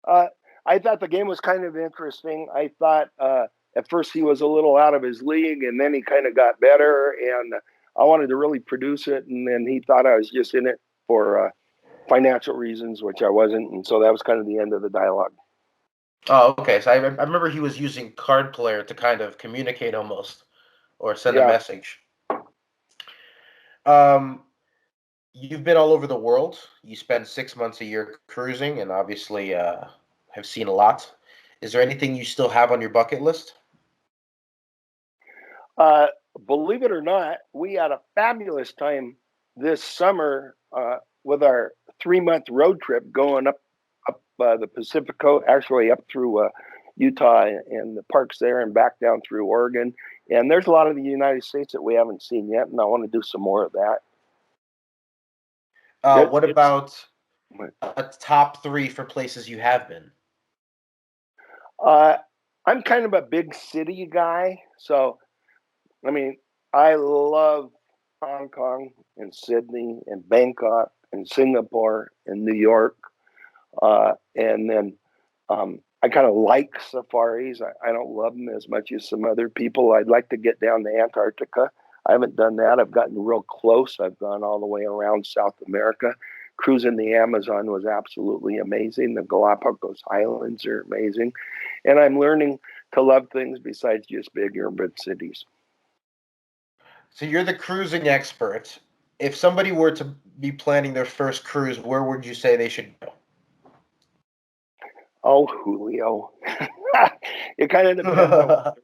I thought the game was kind of interesting. I thought at first he was a little out of his league, and then he kind of got better, and I wanted to really produce it, and then he thought I was just in it for financial reasons, which I wasn't, and so that was kind of the end of the dialogue. Oh, okay. So I remember he was using Card Player to kind of communicate almost, or send a message. You've been all over the world. You spend 6 months a year cruising, and obviously have seen a lot. Is there anything you still have on your bucket list? Believe it or not, we had a fabulous time this summer with our 3-month road trip going up the Pacific Coast, actually up through Utah and the parks there, and back down through Oregon. And there's a lot of the United States that we haven't seen yet, and I want to do some more of that. What about a top 3 for places you have been? I'm kind of a big city guy, so I mean, I love Hong Kong and Sydney and Bangkok and Singapore and New York. And then I kind of like safaris. I don't love them as much as some other people. I'd like to get down to Antarctica. I haven't done that. I've gotten real close. I've gone all the way around South America. Cruising the Amazon was absolutely amazing. The Galapagos Islands are amazing. And I'm learning to love things besides just big urban cities. So you're the cruising expert. If somebody were to be planning their first cruise, where would you say they should go? Oh, Julio. It kind of depends.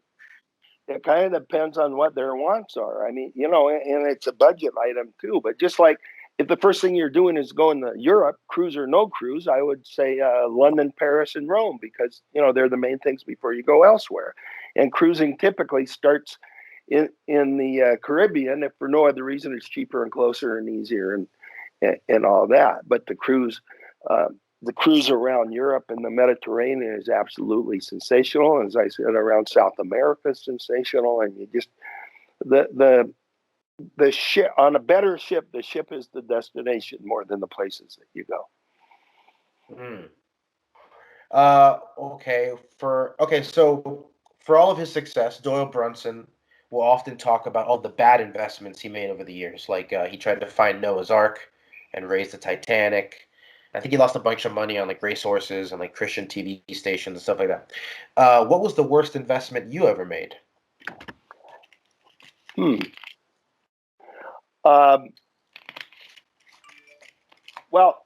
It kind of depends on what their wants are. I mean, and it's a budget item too. But just like if the first thing you're doing is going to Europe, cruise or no cruise, I would say London, Paris, and Rome, because they're the main things before you go elsewhere. And cruising typically starts in the Caribbean, if for no other reason, it's cheaper and closer and easier and all that. But the cruise the cruise around Europe and the Mediterranean is absolutely sensational. And as I said, around South America is sensational. And you just the ship on a better ship, the ship is the destination more than the places that you go. Mm. So for all of his success, Doyle Brunson will often talk about all the bad investments he made over the years. Like he tried to find Noah's Ark and raise the Titanic. I think he lost a bunch of money on like racehorses and like Christian TV stations and stuff like that. What was the worst investment you ever made? Well,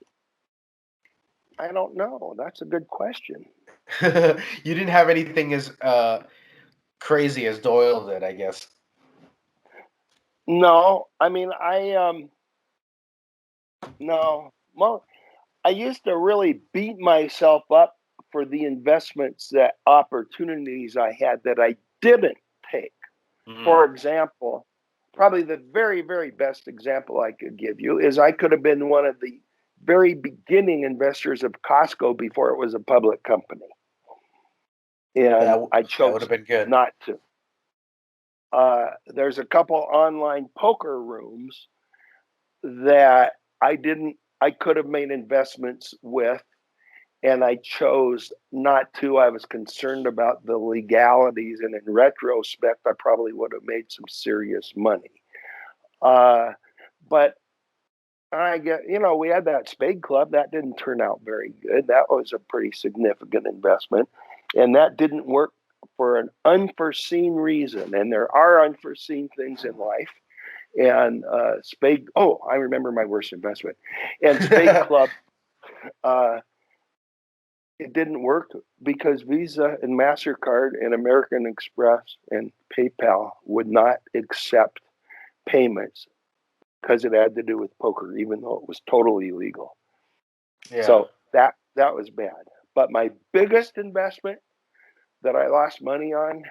I don't know. That's a good question. You didn't have anything as crazy as Doyle did, I guess. No, I mean, no. Well, I used to really beat myself up for the investments that opportunities I had that I didn't take. For example, probably the very, very best example I could give you is I could have been one of the very beginning investors of Costco before it was a public company. And I chose would have been good. not to. There's a couple online poker rooms that I could have made investments with, and I chose not to. I was concerned about the legalities, and in retrospect, I probably would have made some serious money. But I get, we had that Spade Club. That didn't turn out very good. That was a pretty significant investment, and that didn't work for an unforeseen reason. And there are unforeseen things in life. And Spade, I remember my worst investment. And Spade Club, it didn't work because Visa and MasterCard and American Express and PayPal would not accept payments because it had to do with poker, even though it was totally illegal. Yeah. So that was bad. But my biggest investment that I lost money on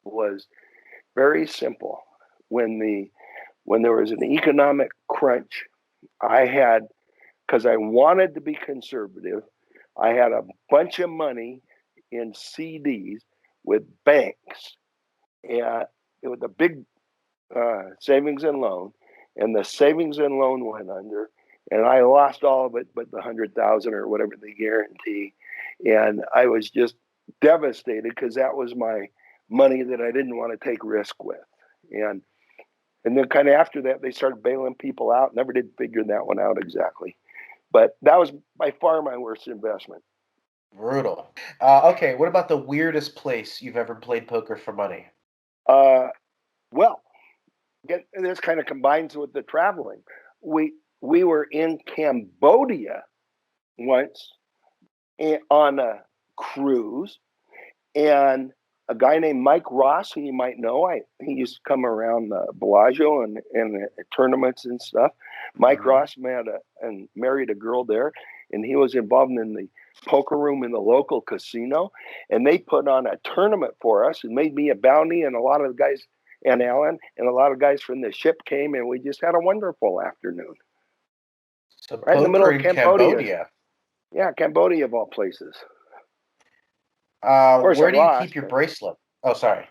was very simple. When there was an economic crunch, because I wanted to be conservative, I had a bunch of money in CDs with banks, and it was a big savings and loan, and the savings and loan went under, and I lost all of it, but the 100,000 or whatever they guarantee, and I was just devastated because that was my money that I didn't want to take risk with, and then kind of after that they started bailing people out. Never did figure that one out exactly, but that was by far my worst investment. Brutal. Okay, what about the weirdest place you've ever played poker for money? Well, this kind of combines with the traveling. We were in Cambodia once on a cruise, and a guy named Mike Ross, who you might know, he used to come around Bellagio and tournaments and stuff. Mike Ross met and married a girl there, and he was involved in the poker room in the local casino, and they put on a tournament for us and made me a bounty, and a lot of the guys, and Alan, and a lot of guys from the ship came, and we just had a wonderful afternoon. So right in the middle of Cambodia. Yeah, Cambodia of all places. Where do you keep your bracelet? Oh, sorry.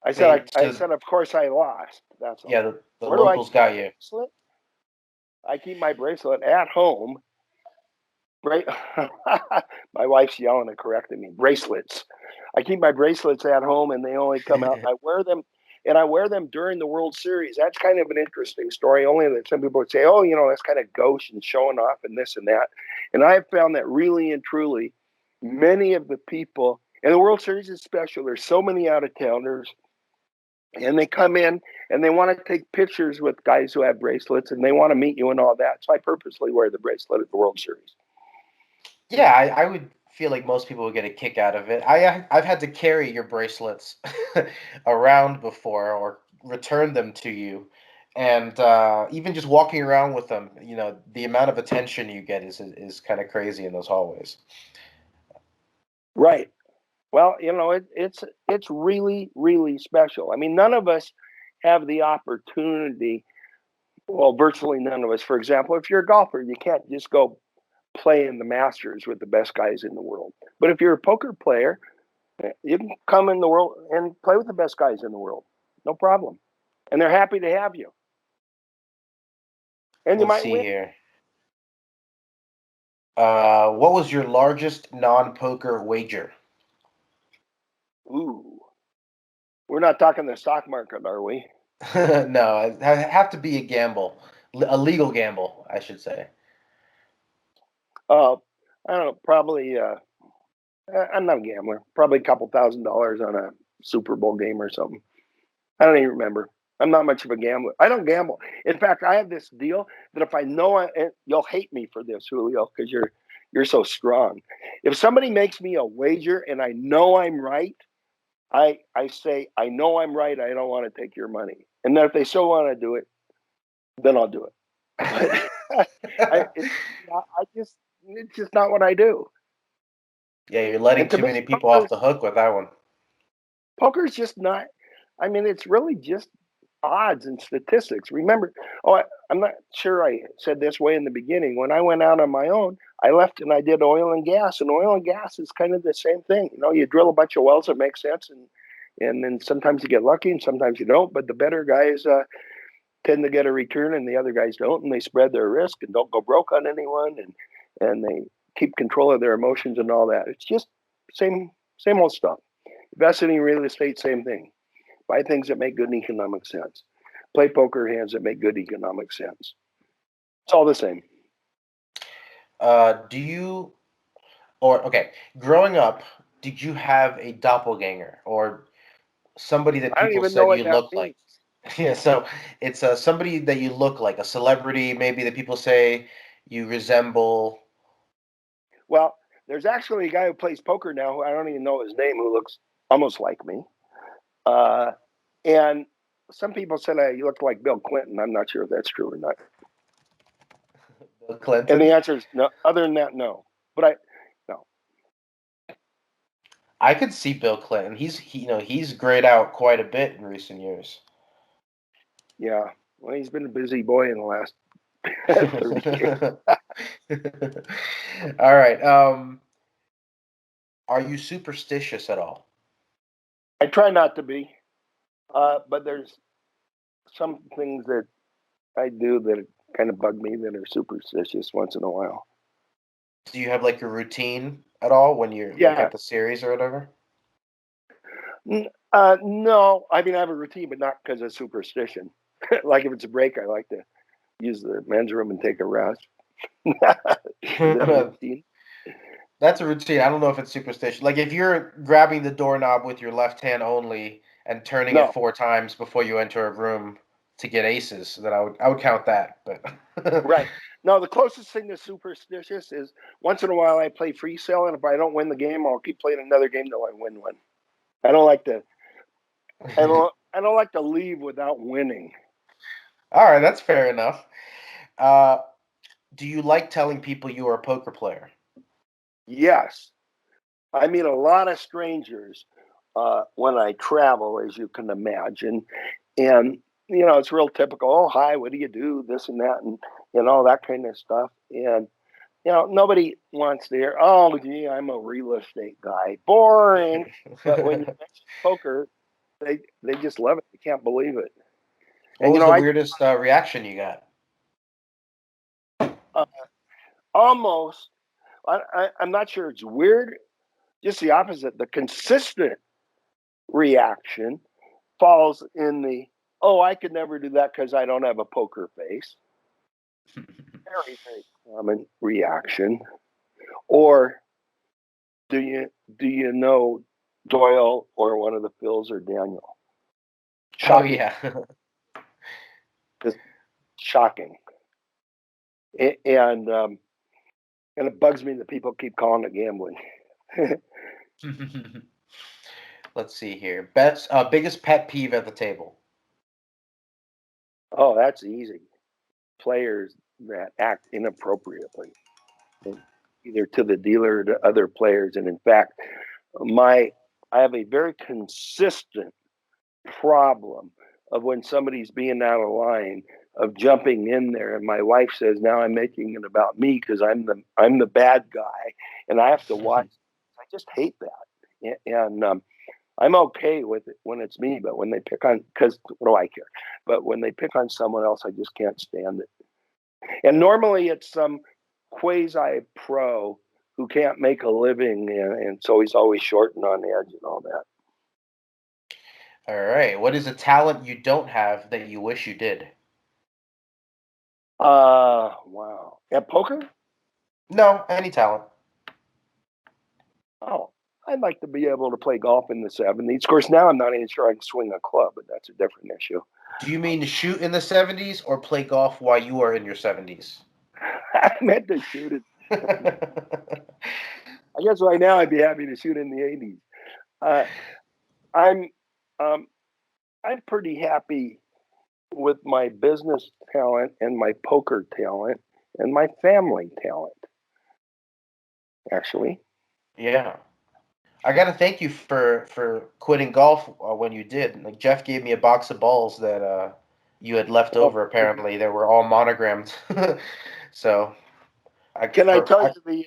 I said, of course I lost. That's all. Yeah, the locals got you. Bracelet? I keep my bracelet at home. My wife's yelling and correcting me. Bracelets. I keep my bracelets at home, and they only come out. I wear them, and I wear them during the World Series. That's kind of an interesting story. Only that some people would say, "Oh, that's kind of gauche and showing off and this and that." And I have found that really and truly, many of the people, and the World Series is special. There's so many out of towners, and they come in and they want to take pictures with guys who have bracelets, and they want to meet you and all that. So I purposely wear the bracelet at the World Series. Yeah, I would feel like most people would get a kick out of it. I've had to carry your bracelets around before or return them to you, and even just walking around with them, the amount of attention you get is kind of crazy in those hallways. Right. Well, it's really, really special. I mean, none of us have the opportunity. Well, virtually none of us. For example, if you're a golfer, you can't just go play in the Masters with the best guys in the world. But if you're a poker player, you can come in the world and play with the best guys in the world. No problem. And they're happy to have you. And you Let's might see win. here. What was your largest non-poker wager? Ooh. We're not talking the stock market, are we? No, it have to be a gamble, a legal gamble, I should say. I don't know, probably, I'm not a gambler. Probably a couple $1,000 on a Super Bowl game or something. I don't even remember. I'm not much of a gambler. I don't gamble. In fact, I have this deal that if I know you'll hate me for this, Julio, because you're so strong. If somebody makes me a wager and I know I'm right, I say I know I'm right. I don't want to take your money. And then if they still want to do it, then I'll do it. It's just not what I do. Yeah, you're letting And to too me, many people off the hook with that one. poker's just not. I mean, it's really just odds and statistics. Remember, I'm not sure I said this way in the beginning. When I went out on my own, I left and I did oil and gas, and oil and gas is kind of the same thing. You know, you drill a bunch of wells that make sense, and then sometimes you get lucky and sometimes you don't. But the better guys tend to get a return, and the other guys don't, and they spread their risk and don't go broke on anyone, and they keep control of their emotions and all that. It's just same old stuff. Investing in real estate, same thing. Buy things that make good economic sense. Play poker hands that make good economic sense. It's all the same. Growing up, did you have a doppelganger or somebody that I don't people even know said what you that looked means. like? Yeah, so it's somebody that you look like, a celebrity, maybe that people say you resemble. Well, there's actually a guy who plays poker now who I don't even know his name, who looks almost like me. And some people said I looked like Bill Clinton. I'm not sure if that's true or not. Bill And the Clinton. answer is no. Other than that, no. But no. I could see Bill Clinton. He's grayed out quite a bit in recent years. Yeah. Well, he's been a busy boy in the last 30 years. All right. Are you superstitious at all? I try not to be, but there's some things that I do that kind of bug me that are superstitious once in a while. Do you have like a routine at all when you look Yeah. at the series or whatever? No, I mean, I have a routine, but not because of superstition. Like if it's a break, I like to use the men's room and take a rest. Is that a routine? That's a routine. I don't know if it's superstition. Like if you're grabbing the doorknob with your left hand only and turning it No. 4 times before you enter a room to get aces, then I would count that. But Right. No, the closest thing to superstitious is once in a while I play free cell, and if I don't win the game, I'll keep playing another game till I win one. I don't like to. I don't like to leave without winning. All right, that's fair enough. Uh, do you like telling people you are a poker player? Yes, I meet a lot of strangers when I travel, as you can imagine, and it's real typical. Oh, hi, what do you do? This and that, and all that kind of stuff. And nobody wants to hear, oh, gee, I'm a real estate guy. Boring. But when you mention poker, they just love it. They can't believe it. What And was the weirdest reaction you got? uh, almost. I'm not sure it's weird. Just the opposite. The consistent reaction falls in the, oh, I could never do that because I don't have a poker face. Very, very common reaction. Or do you know Doyle or one of the Phils or Daniel? Shocking. Shocking. Oh yeah. Just shocking. And it bugs me that people keep calling it gambling. Let's see here. Biggest pet peeve at the table. Oh, that's easy. Players that act inappropriately, either to the dealer or to other players. And in fact, I have a very consistent problem of when somebody's being out of line of jumping in there. And my wife says now I'm making it about me because I'm the bad guy, and I have to watch. I just hate that, and I'm okay with it when it's me, but when they pick on, because what do I care? But when they pick on someone else, I just can't stand it. And normally it's some quasi pro who can't make a living, and so he's always short and on edge and all that. All right. What is a talent you don't have that you wish you did? Wow. At poker? No, any talent. Oh, I'd like to be able to play golf in the 70s. Of course, now I'm not even sure I can swing a club, but that's a different issue. Do you mean to shoot in the 70s or play golf while you are in your 70s? I meant to shoot it. I guess right now I'd be happy to shoot in the 80s. I'm pretty happy with my business talent and my poker talent and my family talent, actually. Yeah. I got to thank you for quitting golf when you did. Like Jeff gave me a box of balls that you had left over. Apparently, they were all monogrammed. So, Can I tell you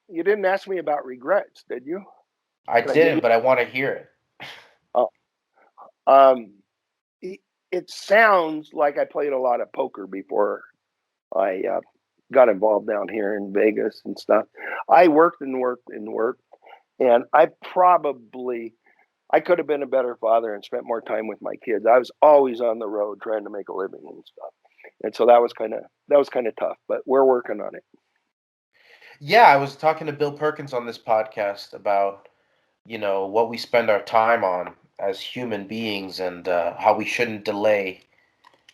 you didn't ask me about regrets, did you? I didn't, but I want to hear it. Oh, it sounds like I played a lot of poker before I got involved down here in Vegas and stuff. I worked and worked and worked, and I could have been a better father and spent more time with my kids. I was always on the road trying to make a living and stuff, and so that was kind of tough. But we're working on it. Yeah, I was talking to Bill Perkins on this podcast about what we spend our time on as human beings and how we shouldn't delay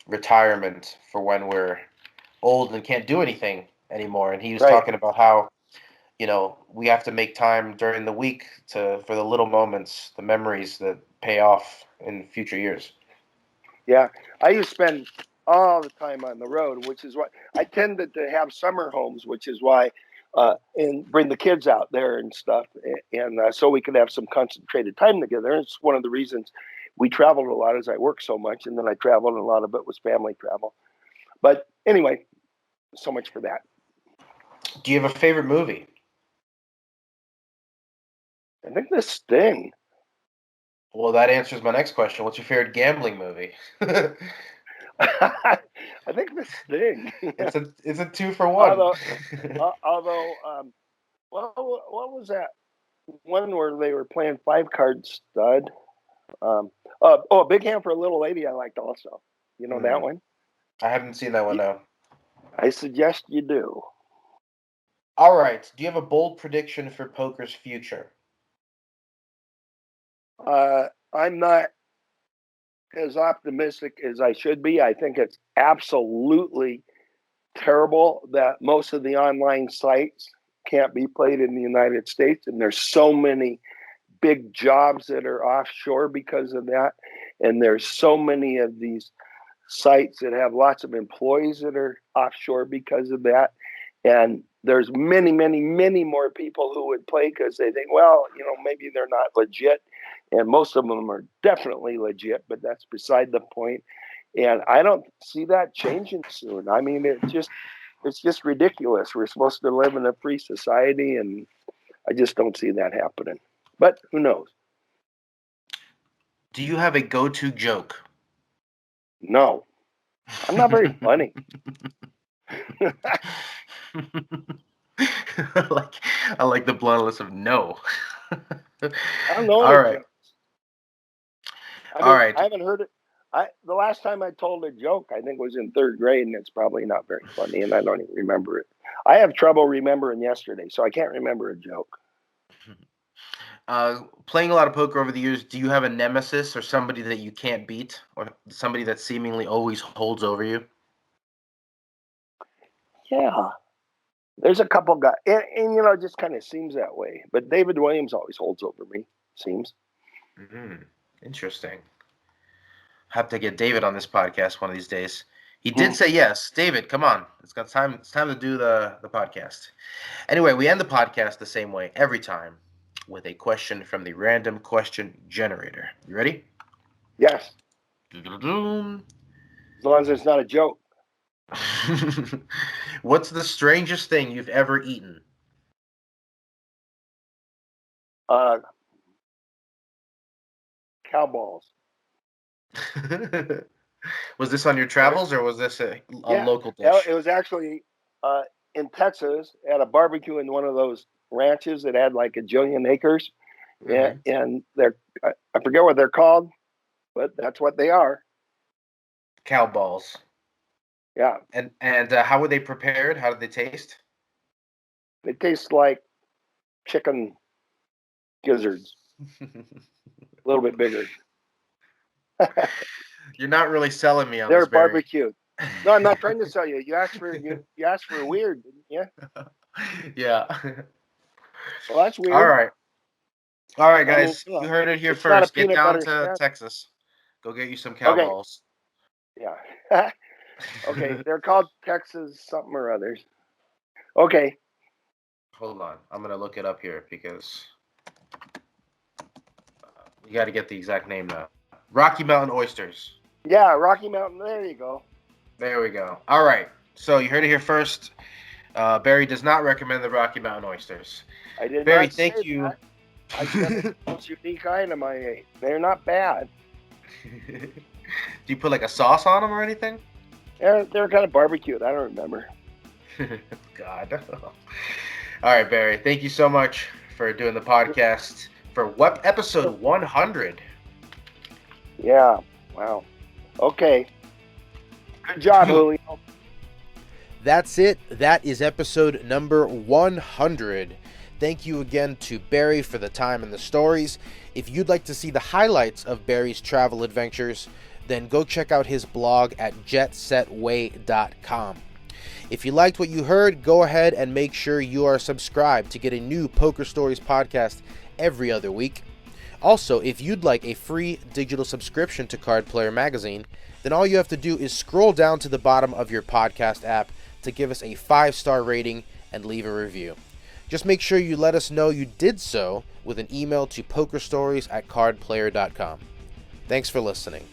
retirement for when we're old and can't do anything anymore. And he was talking about how we have to make time during the week for the little moments, the memories that pay off in future years. Yeah, I used to spend all the time on the road, which is why I tended to have summer homes, which is why, and bring the kids out there and stuff, and so we could have some concentrated time together. And it's one of the reasons we traveled a lot, as I worked so much, and then I traveled, and a lot of it was family travel. But anyway, so much for that. Do you have a favorite movie? I think The Sting. Well, that answers my next question. What's your favorite gambling movie? I think The Sting. It's a 2-for-1. Although, well, what was that one where they were playing 5-card stud? A Big Hand for a Little Lady I liked also. You know that one? I haven't seen that one, no. I suggest you do. All right. Do you have a bold prediction for poker's future? I'm not as optimistic as I should be. I think it's absolutely terrible that most of the online sites can't be played in the United States, and there's so many big jobs that are offshore because of that, and there's so many of these sites that have lots of employees that are offshore because of that, and there's many more people who would play because they think, well, maybe they're not legit, and most of them are definitely legit, but that's beside the point. And I don't see that changing soon. I mean, it's just ridiculous. We're supposed to live in a free society, and I just don't see that happening. But who knows? Do you have a go-to joke? No. I'm not very funny. I like the bluntness of no. I don't know All any right. jokes. All right. I haven't heard it. The last time I told a joke, I think was in 3rd grade, and it's probably not very funny, and I don't even remember it. I have trouble remembering yesterday, so I can't remember a joke. Playing a lot of poker over the years, do you have a nemesis or somebody that you can't beat, or somebody that seemingly always holds over you? Yeah. There's a couple guys, and it just kind of seems that way. But David Williams always holds over me, seems. Interesting. Have to get David on this podcast one of these days. He did say yes. David, come on. It's time to do the podcast. Anyway, we end the podcast the same way every time, with a question from the random question generator. You ready? Yes. As long as it's not a joke. What's the strangest thing you've ever eaten? Cow balls. Was this on your travels or was this a local dish? Yeah, it was actually in Texas at a barbecue in one of those ranches that had like a jillion acres. Mm-hmm. And they're, I forget what they're called, but that's what they are. Cow balls. Yeah. And how were they prepared? How did they taste? They taste like chicken gizzards. A little bit bigger. You're not really selling me on They're this, Barry. barbecued. No, I'm not trying to sell you. You asked for weird, didn't you? Yeah. Well, that's weird. All right, guys. You heard it here first. Get down to Texas. Go get you some cow balls. Yeah. Okay. They're called Texas something or others. Okay. Hold on. I'm going to look it up here because we got to get the exact name now. Rocky Mountain Oysters. Yeah, Rocky Mountain. There you go. There we go. All right. So you heard it here first. Barry does not recommend the Rocky Mountain Oysters. I did Barry, not say thank you. That. I said it's the most unique item I ate. They're not bad. Do you put like a sauce on them or anything? They're kind of barbecued. I don't remember. God. All right, Barry. Thank you so much for doing the podcast for episode 100. Yeah. Wow. Okay. Good job, Julio. That's it. That is episode number 100. Thank you again to Barry for the time and the stories. If you'd like to see the highlights of Barry's travel adventures, then go check out his blog at jetsetway.com. If you liked what you heard, go ahead and make sure you are subscribed to get a new Poker Stories podcast every other week. Also, if you'd like a free digital subscription to Card Player Magazine, then all you have to do is scroll down to the bottom of your podcast app to give us a 5-star rating and leave a review. Just make sure you let us know you did so with an email to pokerstories@cardplayer.com. Thanks for listening.